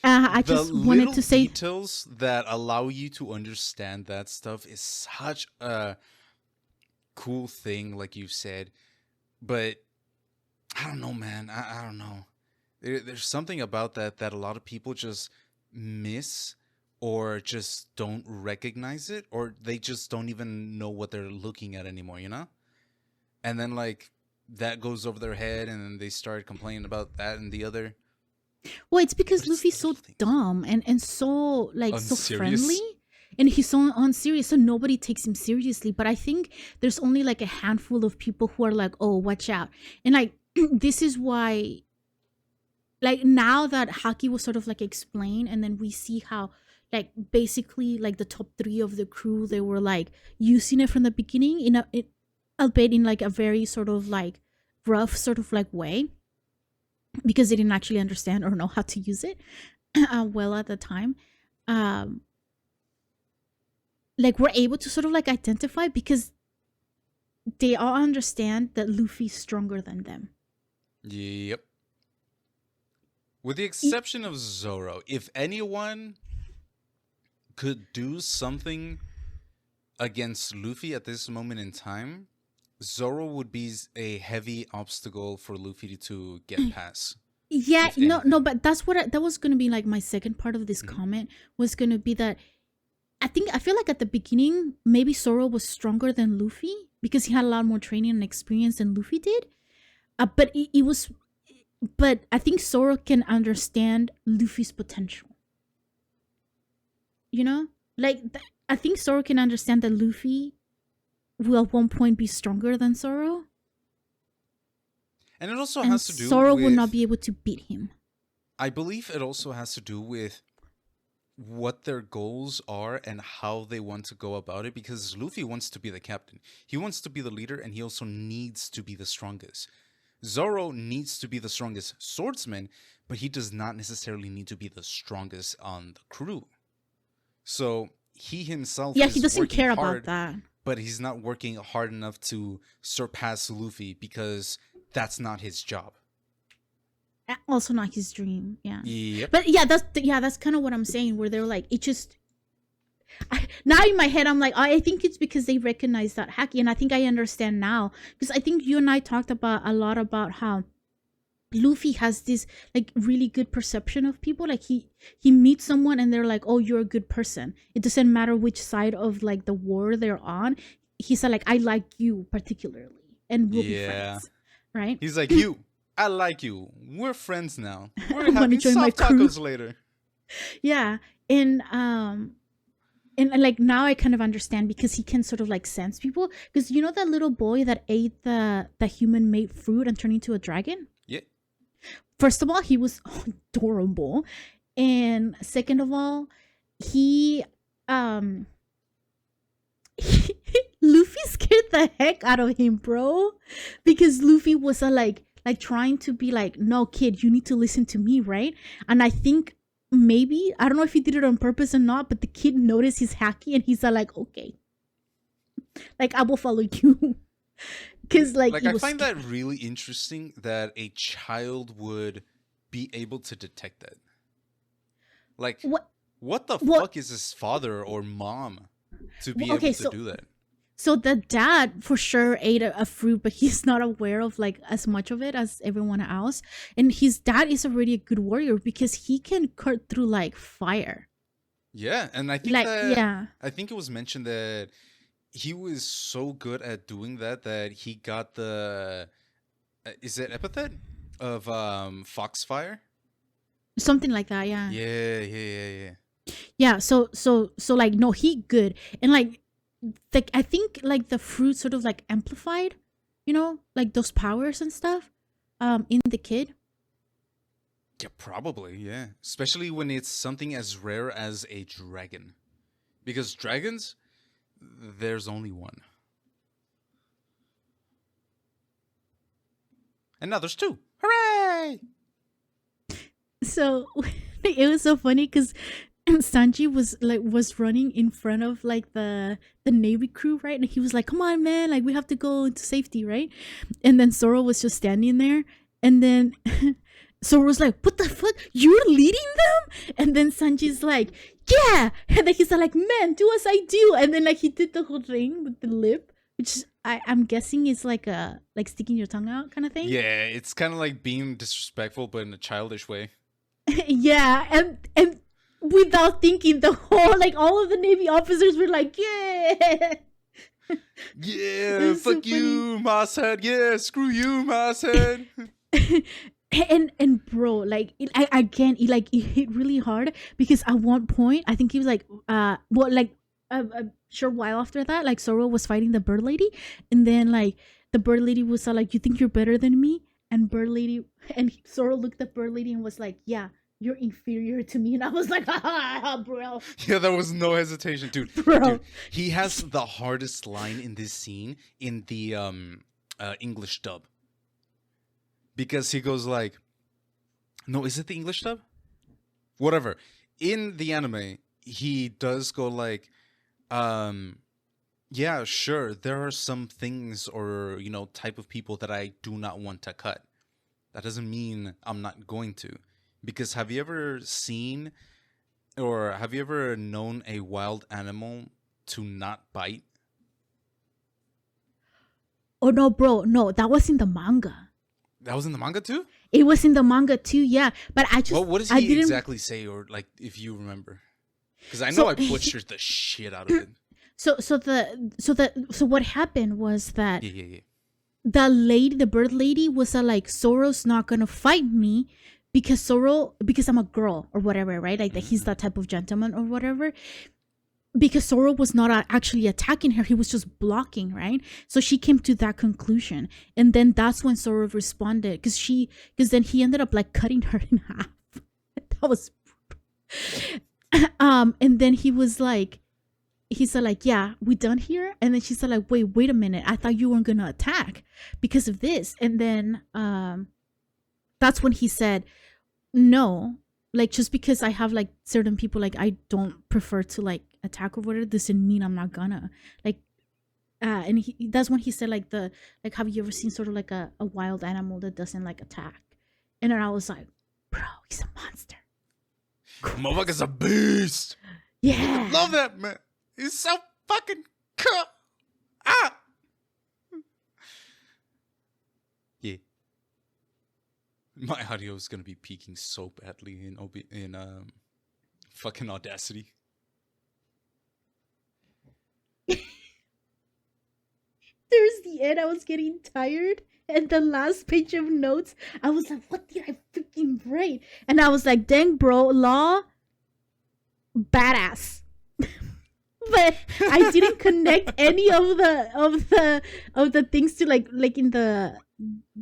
I The just wanted little to say details that allow you to understand that stuff is such a cool thing, like you said. But I don't know, man. I don't know. There's something about that a lot of people just miss or just don't recognize it, or they just don't even know what they're looking at anymore, you know? And then, like, that goes over their head, and then they start complaining about that and the other. well, it's But because it's the Luffy's so little things. dumb and so like so friendly. Unserious. And he's so unserious, so nobody takes him seriously. But I think there's only like a handful of people who are like, "Oh, watch out!" And like, this is why, like, now that Haki was sort of like explained, and then we see how, like, basically, like the top three of the crew, they were like using it from the beginning albeit in like a very sort of like rough sort of like way because they didn't actually understand or know how to use it well at the time. Um, like we're able to sort of like identify because they all understand that Luffy's stronger than them. Yep. With the E- exception of Zoro, if anyone could do something against Luffy at this moment in time, Zoro would be a heavy obstacle for Luffy to get past. Yeah, If no, anything. but that's what that was gonna be like. My second part of this Mhm. comment was gonna be that I feel like at the beginning maybe Zoro was stronger than Luffy because he had a lot more training and experience than Luffy did. But it was, but I think Zoro can understand Luffy's potential. You know, like I think Zoro can understand that Luffy will at one point be stronger than Zoro, And it also and has to do Zoro will not with, be able to beat him. I believe it also has to do with what their goals are and how they want to go about it, because Luffy wants to be the captain. He wants to be the leader, and he also needs to be the strongest. Zoro needs to be the strongest swordsman, but he does not necessarily need to be the strongest on the crew. So he himself Yeah, he is doesn't working care about hard, that. but he's not working hard enough to surpass Luffy because that's not his job. Also, not his dream. Yeah, Yep. but that's kind of what I'm saying. Where they're like, it just now in my head, I'm like, I think it's because they recognize that Haki, and I think I understand now because I think you and I talked about a lot about how Luffy has this like really good perception of people. Like he meets someone and they're like, "Oh, you're a good person." It doesn't matter which side of like the war they're on. He said like, "I like you particularly, and we'll be Yeah. friends." Right? He's like, you, I like you. We're friends now. We're Want to having join my soft crew? tacos later. Yeah, and like now I kind of understand because he can sort of like sense people. Because you know that little boy that ate the human made fruit and turned into a dragon. Yeah. First of all, he was adorable, and second of all, he um Luffy scared the heck out of him, bro, because Luffy was like trying to be like, no, kid, you need to listen to me, right? And I think maybe I don't know if he did it on purpose or not, but the kid noticed his hacky and he's like, okay, like I will follow you, because like Like, he I was find that scared. really interesting that a child would be able to detect that. Like, What? what the What? fuck is his father or mom to be able Okay, to do that? so the dad for sure ate a fruit, but he's not aware of like as much of it as everyone else. And his dad is already a good warrior because he can cut through like fire. Yeah, and Like yeah, I think it was mentioned that he was so good at doing that that he got the is it epithet of Foxfire? something like that. Yeah, Yeah, yeah, yeah, yeah. yeah. So like no, he good and like I think like the fruit sort of like amplified, like those powers and stuff, in the kid. Yeah, probably, yeah. Especially when it's something as rare as a dragon. Because dragons, there's only one. And now there's two. Hooray! So it was so funny because Sanji was running in front of like the navy crew, right? And he was like, "Come on, man! Like we have to go into safety, right?" And then Zoro was just standing there, and then Zoro was like, "What the fuck? You're leading them?" And then Sanji's like, "Yeah!" And then he's like, "Man, do as I do." And then like he did the whole thing with the lip, which I'm guessing is like a like sticking your tongue out kind of thing. Yeah, it's kind of like being disrespectful, but in a childish way. Yeah, and without thinking, the whole like all of the Navy officers were like, "Yeah." It Yeah, was so fuck funny. you, Mosshead. Yeah, screw you, Mosshead. And bro, like again, it hit really hard because at one point I think he was like, well, like a short while after that, like Zoro was fighting the bird lady, and then like the bird lady was like, "You think you're better than me?" And bird lady and Zoro looked at bird lady and was like, "Yeah, you're inferior to me." And I was like, "Ah, bro, Yeah, there was no hesitation, dude. bro." Dude, he has the hardest line in this scene in the English dub because he goes like, "No, is it the English dub? Whatever." In the anime, he does go like, um, "Yeah, sure. There are some things or type of people that I do not want to cut. That doesn't mean I'm not going to." Because have you ever seen or have you ever known a wild animal to not bite? Oh no, bro, no, that was in the manga. That was in the manga too? It was in the manga too, yeah. But What does I he didn't. exactly say, or like if you remember? Because I know So I butchered the shit out of it. so what happened was that Yeah, yeah, yeah. the bird lady was like, Zoro's not gonna fight me because I'm a girl or whatever, right? Like that he's Mm-hmm. that type of gentleman or whatever. Because Zoro was not actually attacking her, he was just blocking, right? So she came to that conclusion, and then that's when Zoro responded because then he ended up like cutting her in half. That was and then he said like, "Yeah, we done here?" And then she said like, wait a minute, I thought you weren't gonna attack because of this. And then that's when he said, "No, like just because I have like certain people like I don't prefer to like attack or whatever doesn't mean I'm not gonna like." And that's when he said like have you ever seen sort of like a wild animal that doesn't like attack? And then I was like, bro, he's a monster. Motherfucker's a beast. Fucking Yeah. love that man. He's so fucking cool. Ah. Yeah. My audio is gonna be peaking so badly in fucking Audacity. There's the end. I was getting tired. And the last page of notes, I was like, what did I freaking write? And I was like, dang, bro, Law, badass. But I didn't connect any of the things to like in the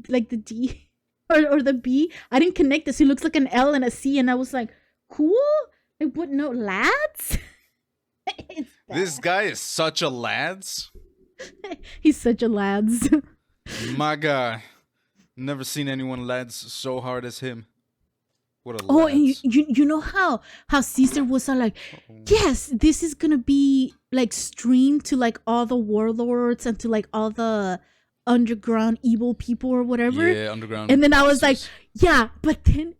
like the D or the B. I didn't connect this. It looks like an L and a C, and I was like, cool. Like what? No, lads. It's This bad. guy is such a lads. He's such a lads. My guy. Never seen anyone lads so hard as him. What a Oh, and you, lads. you you know how Caesar was like, yes, this is gonna be like streamed to like all the warlords and to like all the underground evil people or whatever. Yeah, underground And then I was like, bosses. yeah, but then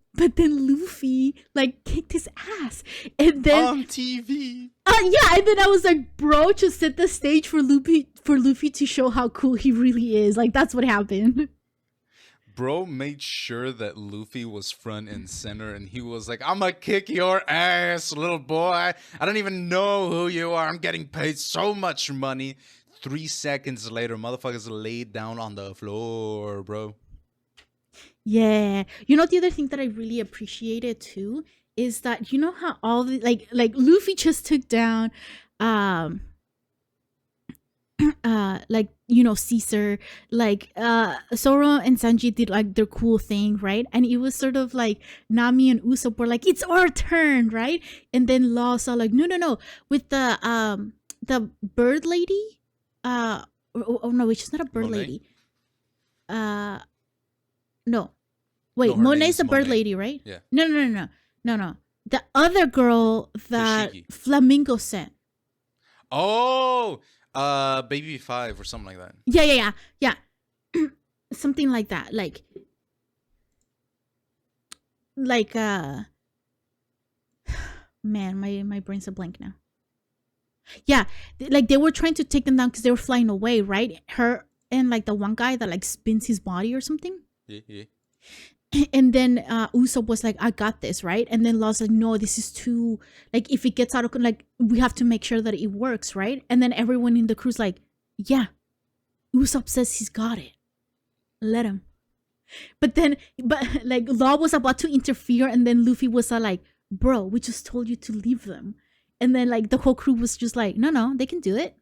Luffy like kicked his ass. And then On TV. yeah, and then I was like, bro, just set the stage for Luffy to show how cool he really is. Like that's what happened. Bro made sure that Luffy was front and center, and he was like, "I'ma kick your ass, little boy. I don't even know who you are. I'm getting paid so much money." 3 seconds later, motherfuckers laid down on the floor, bro. Yeah. You know the other thing that I really appreciated too is that you know how all the like Luffy just took down um like you know Caesar, like Zoro and Sanji did like their cool thing, right? And it was sort of like Nami and Usopp were like, it's our turn, right? And then Law saw like, no, with the bird lady, oh no, it's just not a bird Monet? lady. Uh no. No, Wait, her Monet's name's the bird Monet. lady, right? Yeah. No. The other girl that Toshiki. Flamingo sent. Oh, Baby 5 or something like that. Yeah. Something like that. Like man, my brain's a blank now. Yeah, like they were trying to take them down because they were flying away, right? Her and like the one guy that like spins his body or something. Yeah. And then Usopp was like, I got this, right? And then Law's like, no, this is too, like, if it gets out of, like, we have to make sure that it works, right? And then everyone in the crew's like, yeah, Usopp says he's got it. Let him. But like, Law was about to interfere, and then Luffy was like, bro, we just told you to leave them. And then, like, the whole crew was just like, no, they can do it.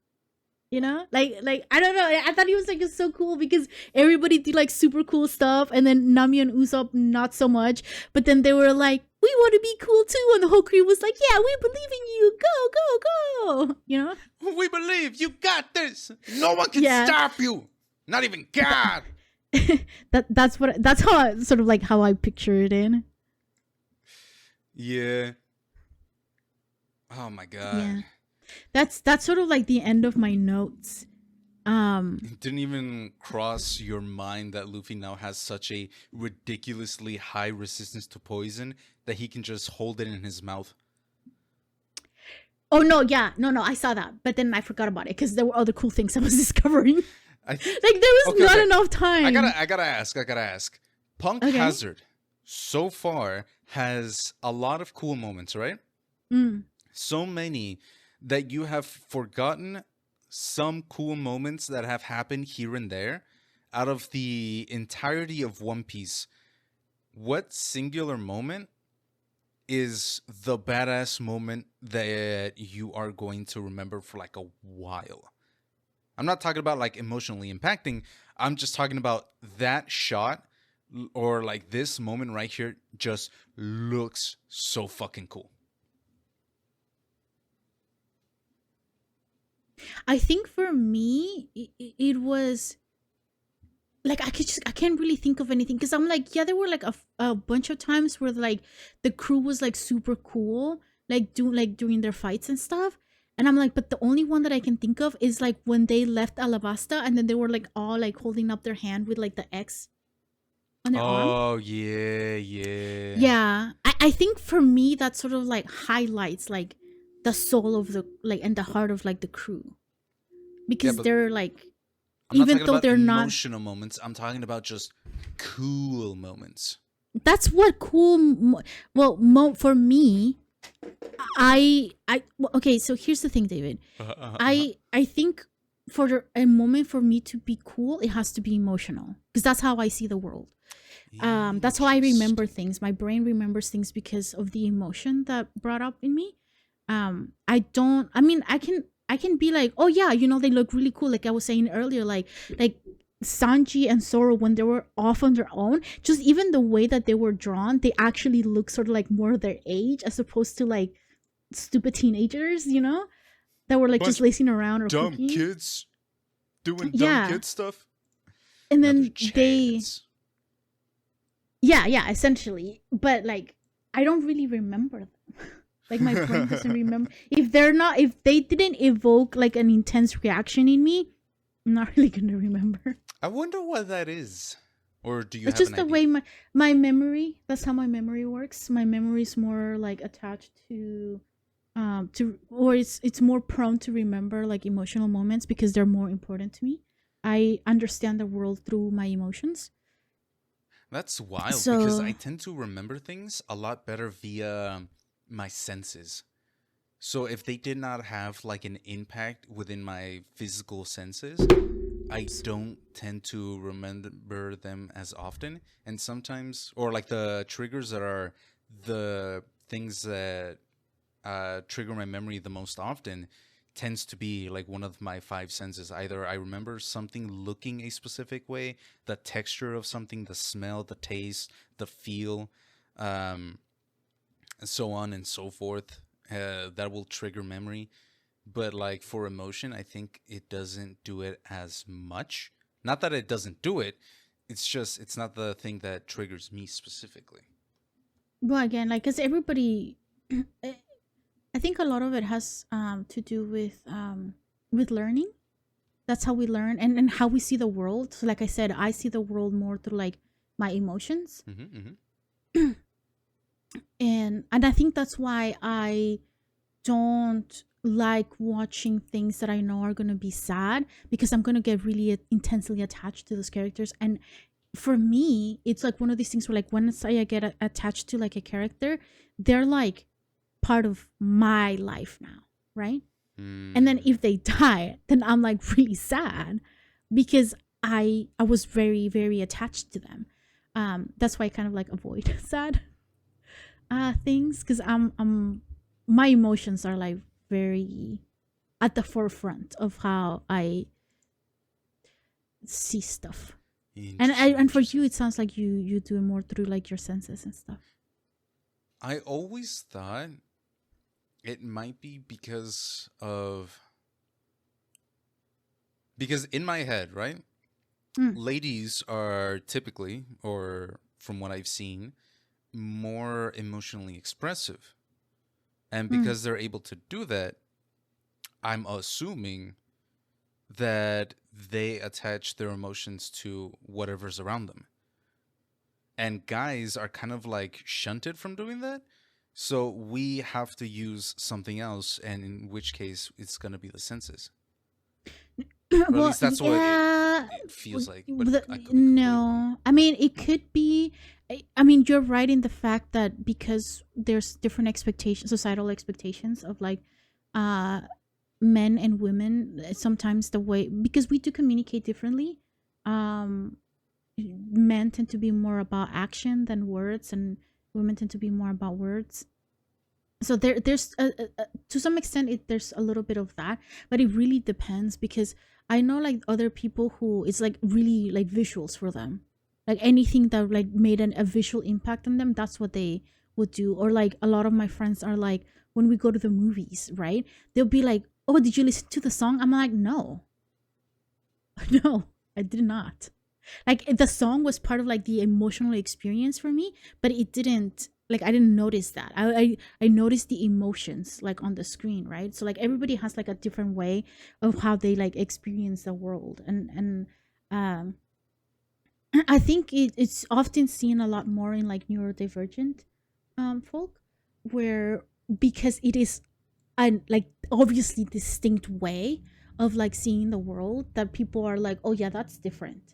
You know, like I don't know. I thought he was like so cool because everybody did like super cool stuff, and then Nami and Usopp not so much. But then they were like, "We want to be cool too," and the whole crew was like, "Yeah, we believe in you. Go!" You know? We believe you got this. No one can Yeah. stop you. Not even God. That's how sort of like how I picture it in. Yeah. Oh my God. Yeah. That's sort of like the end of my notes. It didn't even cross your mind that Luffy now has such a ridiculously high resistance to poison that he can just hold it in his mouth. Oh no, yeah, no, I saw that, but then I forgot about it because there were other cool things I was discovering. I th- Like there was not Okay. enough time. I gotta ask. Punk Okay. Hazard so far has a lot of cool moments, right? Mm. So many that you have forgotten some cool moments that have happened here and there out of the entirety of One Piece. What singular moment is the badass moment that you are going to remember for like a while? I'm not talking about like emotionally impacting. I'm just talking about that shot or like this moment right here just looks so fucking cool. I think for me, it was like I can't really think of anything because I'm like, yeah, there were like a bunch of times where like the crew was like super cool, like during their fights and stuff. And I'm like, but the only one that I can think of is like when they left Alabasta and then they were like all like holding up their hand with like the X on their arm. Oh, yeah. Yeah, I think for me that sort of like highlights like the soul of the like and the heart of like the crew because but they're like I'm not even talking though about they're not emotional moments. I'm talking about just cool moments. that's what cool. For me, okay. So here's the thing, David. Uh-huh. I think for a moment for me to be cool, it has to be emotional because that's how I see the world. That's how I remember Interesting. things. My brain remembers things because of the emotion that brought up in me. I don't. I mean, I can be like, oh yeah, they look really cool. Like I was saying earlier, like Sanji and Zoro when they were off on their own. Just even the way that they were drawn, they actually look sort of like more their age as opposed to like stupid teenagers. That were like just Bunch of lazing around or dumb cooking. kids doing dumb Yeah, kid stuff. and Another then they chance. yeah, essentially. But like I don't really remember them. Like my brain doesn't remember if they didn't evoke like an intense reaction in me. I'm not really gonna remember. I wonder what that is. Or do you It's have an just the way idea? my memory. That's how my memory works. My memory is more like attached to or it's more prone to remember like emotional moments because they're more important to me. I understand the world through my emotions. That's wild because I So tend to remember things a lot better via my senses. So if they did not have like an impact within my physical senses, I don't tend to remember them as often. And sometimes, or like the triggers that are the things that trigger my memory the most often tends to be like one of my five senses. Either I remember something looking a specific way, the texture of something, the smell, the taste, the feel, um, and so on and so forth. That will trigger memory. But like for emotion, I think it doesn't do it as much. Not that it doesn't do it, it's just it's not the thing that triggers me specifically. well again, like because everybody I think a lot of it has to do with learning. That's how we learn and how we see the world. So like I said, I see the world more through like my emotions. Mm-hmm. And I think that's why I don't like watching things that I know are going to be sad because I'm going to get really intensely attached to those characters. And for me, it's like one of these things where like once I get attached to like a character, they're like part of my life now, right? And then Mm. if they die, then I'm like really sad because I was very very attached to them. That's why I kind of like avoid sad things because I'm my emotions are like very at the forefront of how I see stuff. Interesting, And for you, interesting. it sounds like you do it more through like your senses and stuff. I always thought it might be because in my head, right? Mm, Ladies are typically, or from what I've seen, more emotionally expressive. And mm. because they're able to do that, I'm assuming that they attach their emotions to whatever's around them. And guys are kind of like shunted from doing that. So we have to use something else, and in which case it's going to be the senses. Or at Well, least that's what yeah. it feels like, but I could be completely wrong. No, I mean it could be. I mean, you're right in the fact that because there's different expectations, societal expectations of like, uh, men and women. Sometimes the way because we do communicate differently. Um, Men tend to be more about action than words, and women tend to be more about words. So there's to some extent there's a little bit of that, but it really depends because I know like other people who it's like really like visuals for them, like anything that like made a visual impact on them, that's what they would do. Or like a lot of my friends are like when we go to the movies, right, they'll be like, oh, did you listen to the song? I'm like, no. No, I did not. Like the song was part of like the emotional experience for me, but it didn't like I didn't notice that. I noticed the emotions like on the screen, right? So like everybody has like a different way of how they like experience the world, and um I think it's often seen a lot more in like neurodivergent folk, where because it is an like obviously distinct way of like seeing the world that people are like, oh yeah, that's different.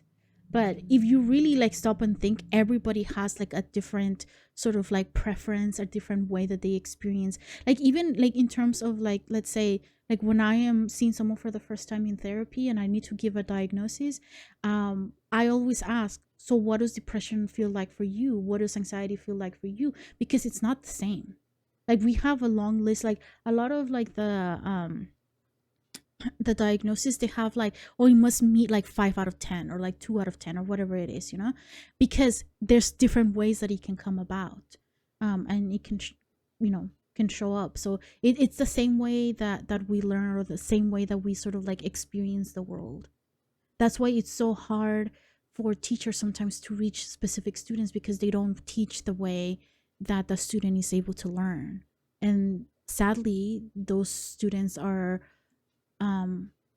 But if you really like stop and think, everybody has like a different sort of like preference, a different way that they experience, like even like in terms of like, let's say, like when I am seeing someone for the first time in therapy and I need to give a diagnosis, I always ask, so what does depression feel like for you? What does anxiety feel like for you? Because it's not the same. Like we have a long list, like a lot of like the diagnosis, they have like, oh, you must meet like 5 out of 10 or like 2 out of 10 or whatever it is, you know, because there's different ways that it can come about, and it can you know, can show up. So it's the same way that we learn, or the same way that we sort of like experience the world. That's why it's so hard for teachers sometimes to reach specific students, because they don't teach the way that the student is able to learn. And sadly, those students are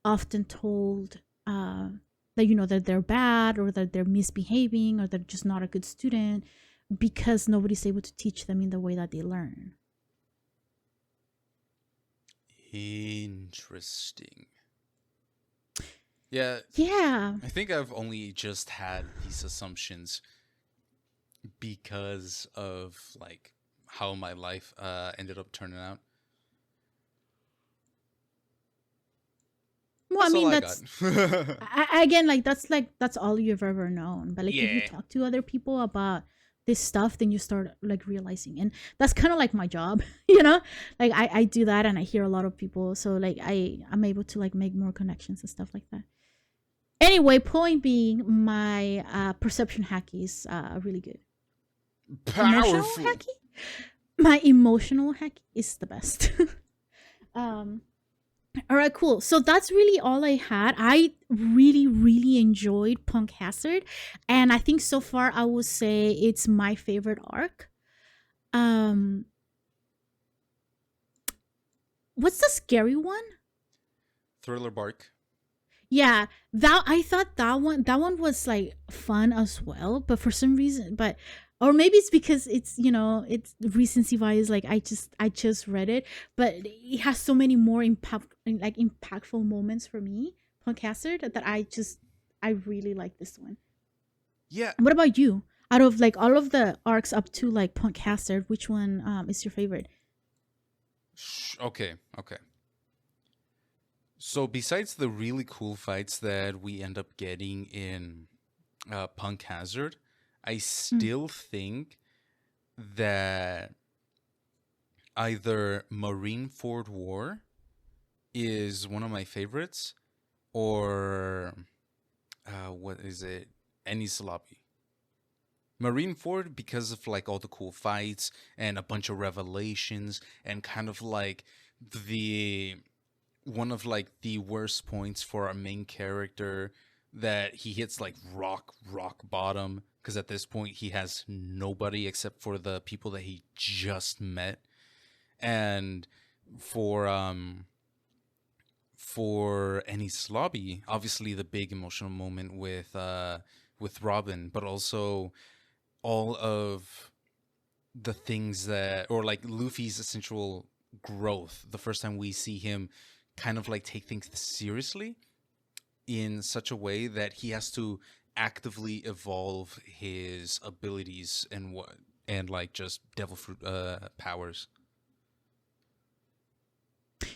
often told that, you know, that they're bad, or that they're misbehaving, or they're just not a good student, because nobody's able to teach them in the way that they learn. Interesting. Yeah, Yeah. I think I've only just had these assumptions because of like how my life ended up turning out. Well, I That's all mean, I that's got. again, like that's all you've ever known. But like if you Yeah. talk to other people about this stuff, then you start like realizing, and that's kind of like my job, you know. Like I do that, and I hear a lot of people, so like I'm able to like make more connections and stuff like that. Anyway, point being, my perception hack is really good. Emotional Powerful. hacky, my emotional hack is the best. um all right, cool. So that's really all I had. I really, really enjoyed Punk Hazard, and I think so far I would say it's my favorite arc. Um, what's the scary one? Thriller bark. Yeah, that I thought that one was like fun as well, but for some reason, but or maybe it's because it's, you know, it's recency bias. Like I just read it, but it has so many more impactful moments for me, Podcaster, that I really like this one. Yeah. What about you? Out of like all of the arcs up to like Podcaster, which one is your favorite? Okay. Okay. So besides the really cool fights that we end up getting in Punk Hazard, I Mm. still think that either Marineford War is one of my favorites, or what is it? Ennis Lobby. Marineford, because of like all the cool fights and a bunch of revelations, and kind of like the one of like the worst points for our main character, that he hits like rock bottom, because at this point he has nobody except for the people that he just met. And for Ennis Lobby, obviously the big emotional moment with Robin, but also all of the things that, or like Luffy's essential growth, the first time we see him kind of like take things seriously in such a way that he has to actively evolve his abilities and what, and like just devil fruit powers.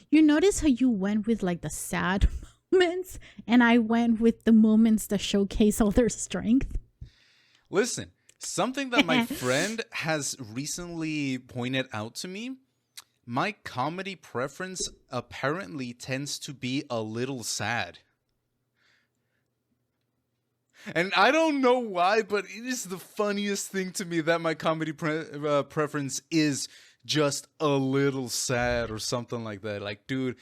You notice how you went with like the sad moments, and I went with the moments that showcase all their strength. Listen, something that my friend has recently pointed out to me, my comedy preference apparently tends to be a little sad. And I don't know why, but it is the funniest thing to me that my comedy preference is just a little sad or something like that. Like, dude,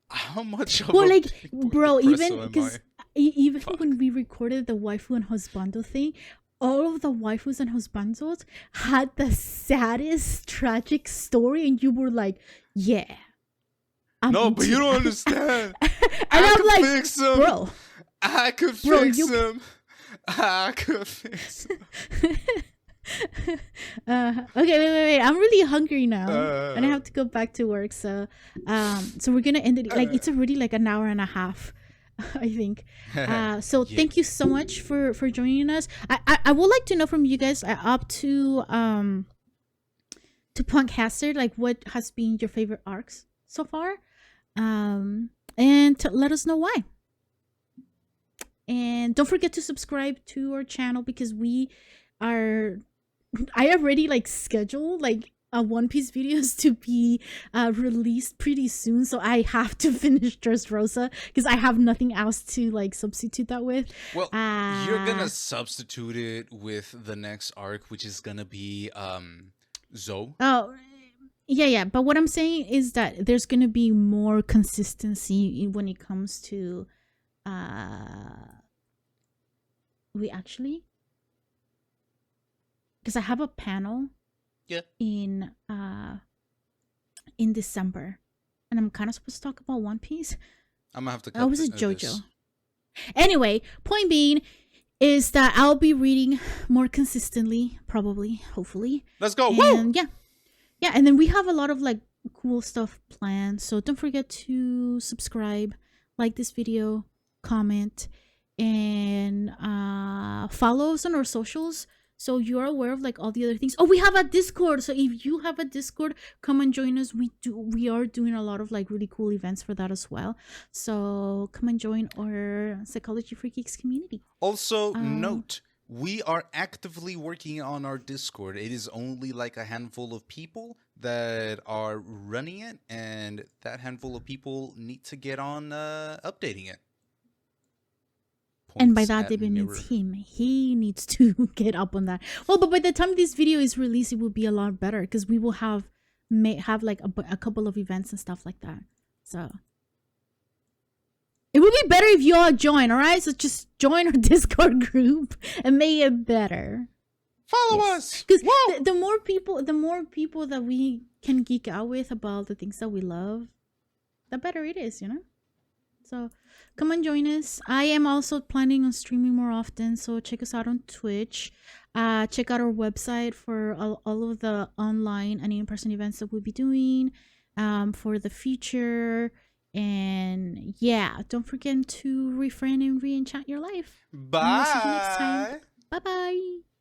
how much of Well, a like, big boy bro, even depresso am I? because even Fuck. when we recorded the waifu and husbando thing, all of the waifus and husbandos had the saddest tragic story, and you were like, "Yeah, I'm No, but into you don't that." understand. And I I'm could like, fix him. bro, I could bro, fix you. him. I could fix him. Okay, wait. I'm really hungry now, and I Uh, have to go back to work. So we're gonna end it. Like, it's already like an hour and a half. I think. So Yeah. thank you so much for joining us. I would like to know from you guys up to Punkcaster, like what has been your favorite arcs so far, and to let us know why. And don't forget to subscribe to our channel because we are. I already like scheduled like a One Piece videos to be released pretty soon, so I have to finish Dressrosa because I have nothing else to like substitute that with. Well, you're Uh gonna substitute it with the next arc, which is gonna be Zoe. oh, yeah. But what I'm saying is that there's gonna be more consistency when it comes to uh we actually, because I have a panel Yeah. in December, and I'm kind of supposed to talk about One Piece. I'm gonna have to Oh, cut was it this. JoJo? Anyway, point being is that I'll be reading more consistently, probably, hopefully, Let's go. and Woo! yeah, and then we have a lot of like cool stuff planned. So don't forget to subscribe, like this video, comment, and follow us on our socials so you're aware of like all the other things. Oh, we have a Discord, so if you have a Discord, come and join us. We are doing a lot of like really cool events for that as well, so come and join our Psychology for Geeks community. Also, um note, we are actively working on our Discord. It is only like a handful of people that are running it, and that handful of people need to get on updating it. and by Points that at David mirror. means him. He needs to get up on that. Well, but by the time this video is released, it will be a lot better because we will may have like a couple of events and stuff like that. So it would be better if you all join. All right, so just join our Discord group and make it better. Follow Yes. us! Because Woo! the more people that we can geek out with about the things that we love, the better it is, you know? So come and join us. I am also planning on streaming more often, so check us out on Twitch. Check out our website for all of the online and in-person events that we'll be doing for the future. And yeah, don't forget to refrain and re-enchant your life. And we'll see you next time. Bye! Bye bye.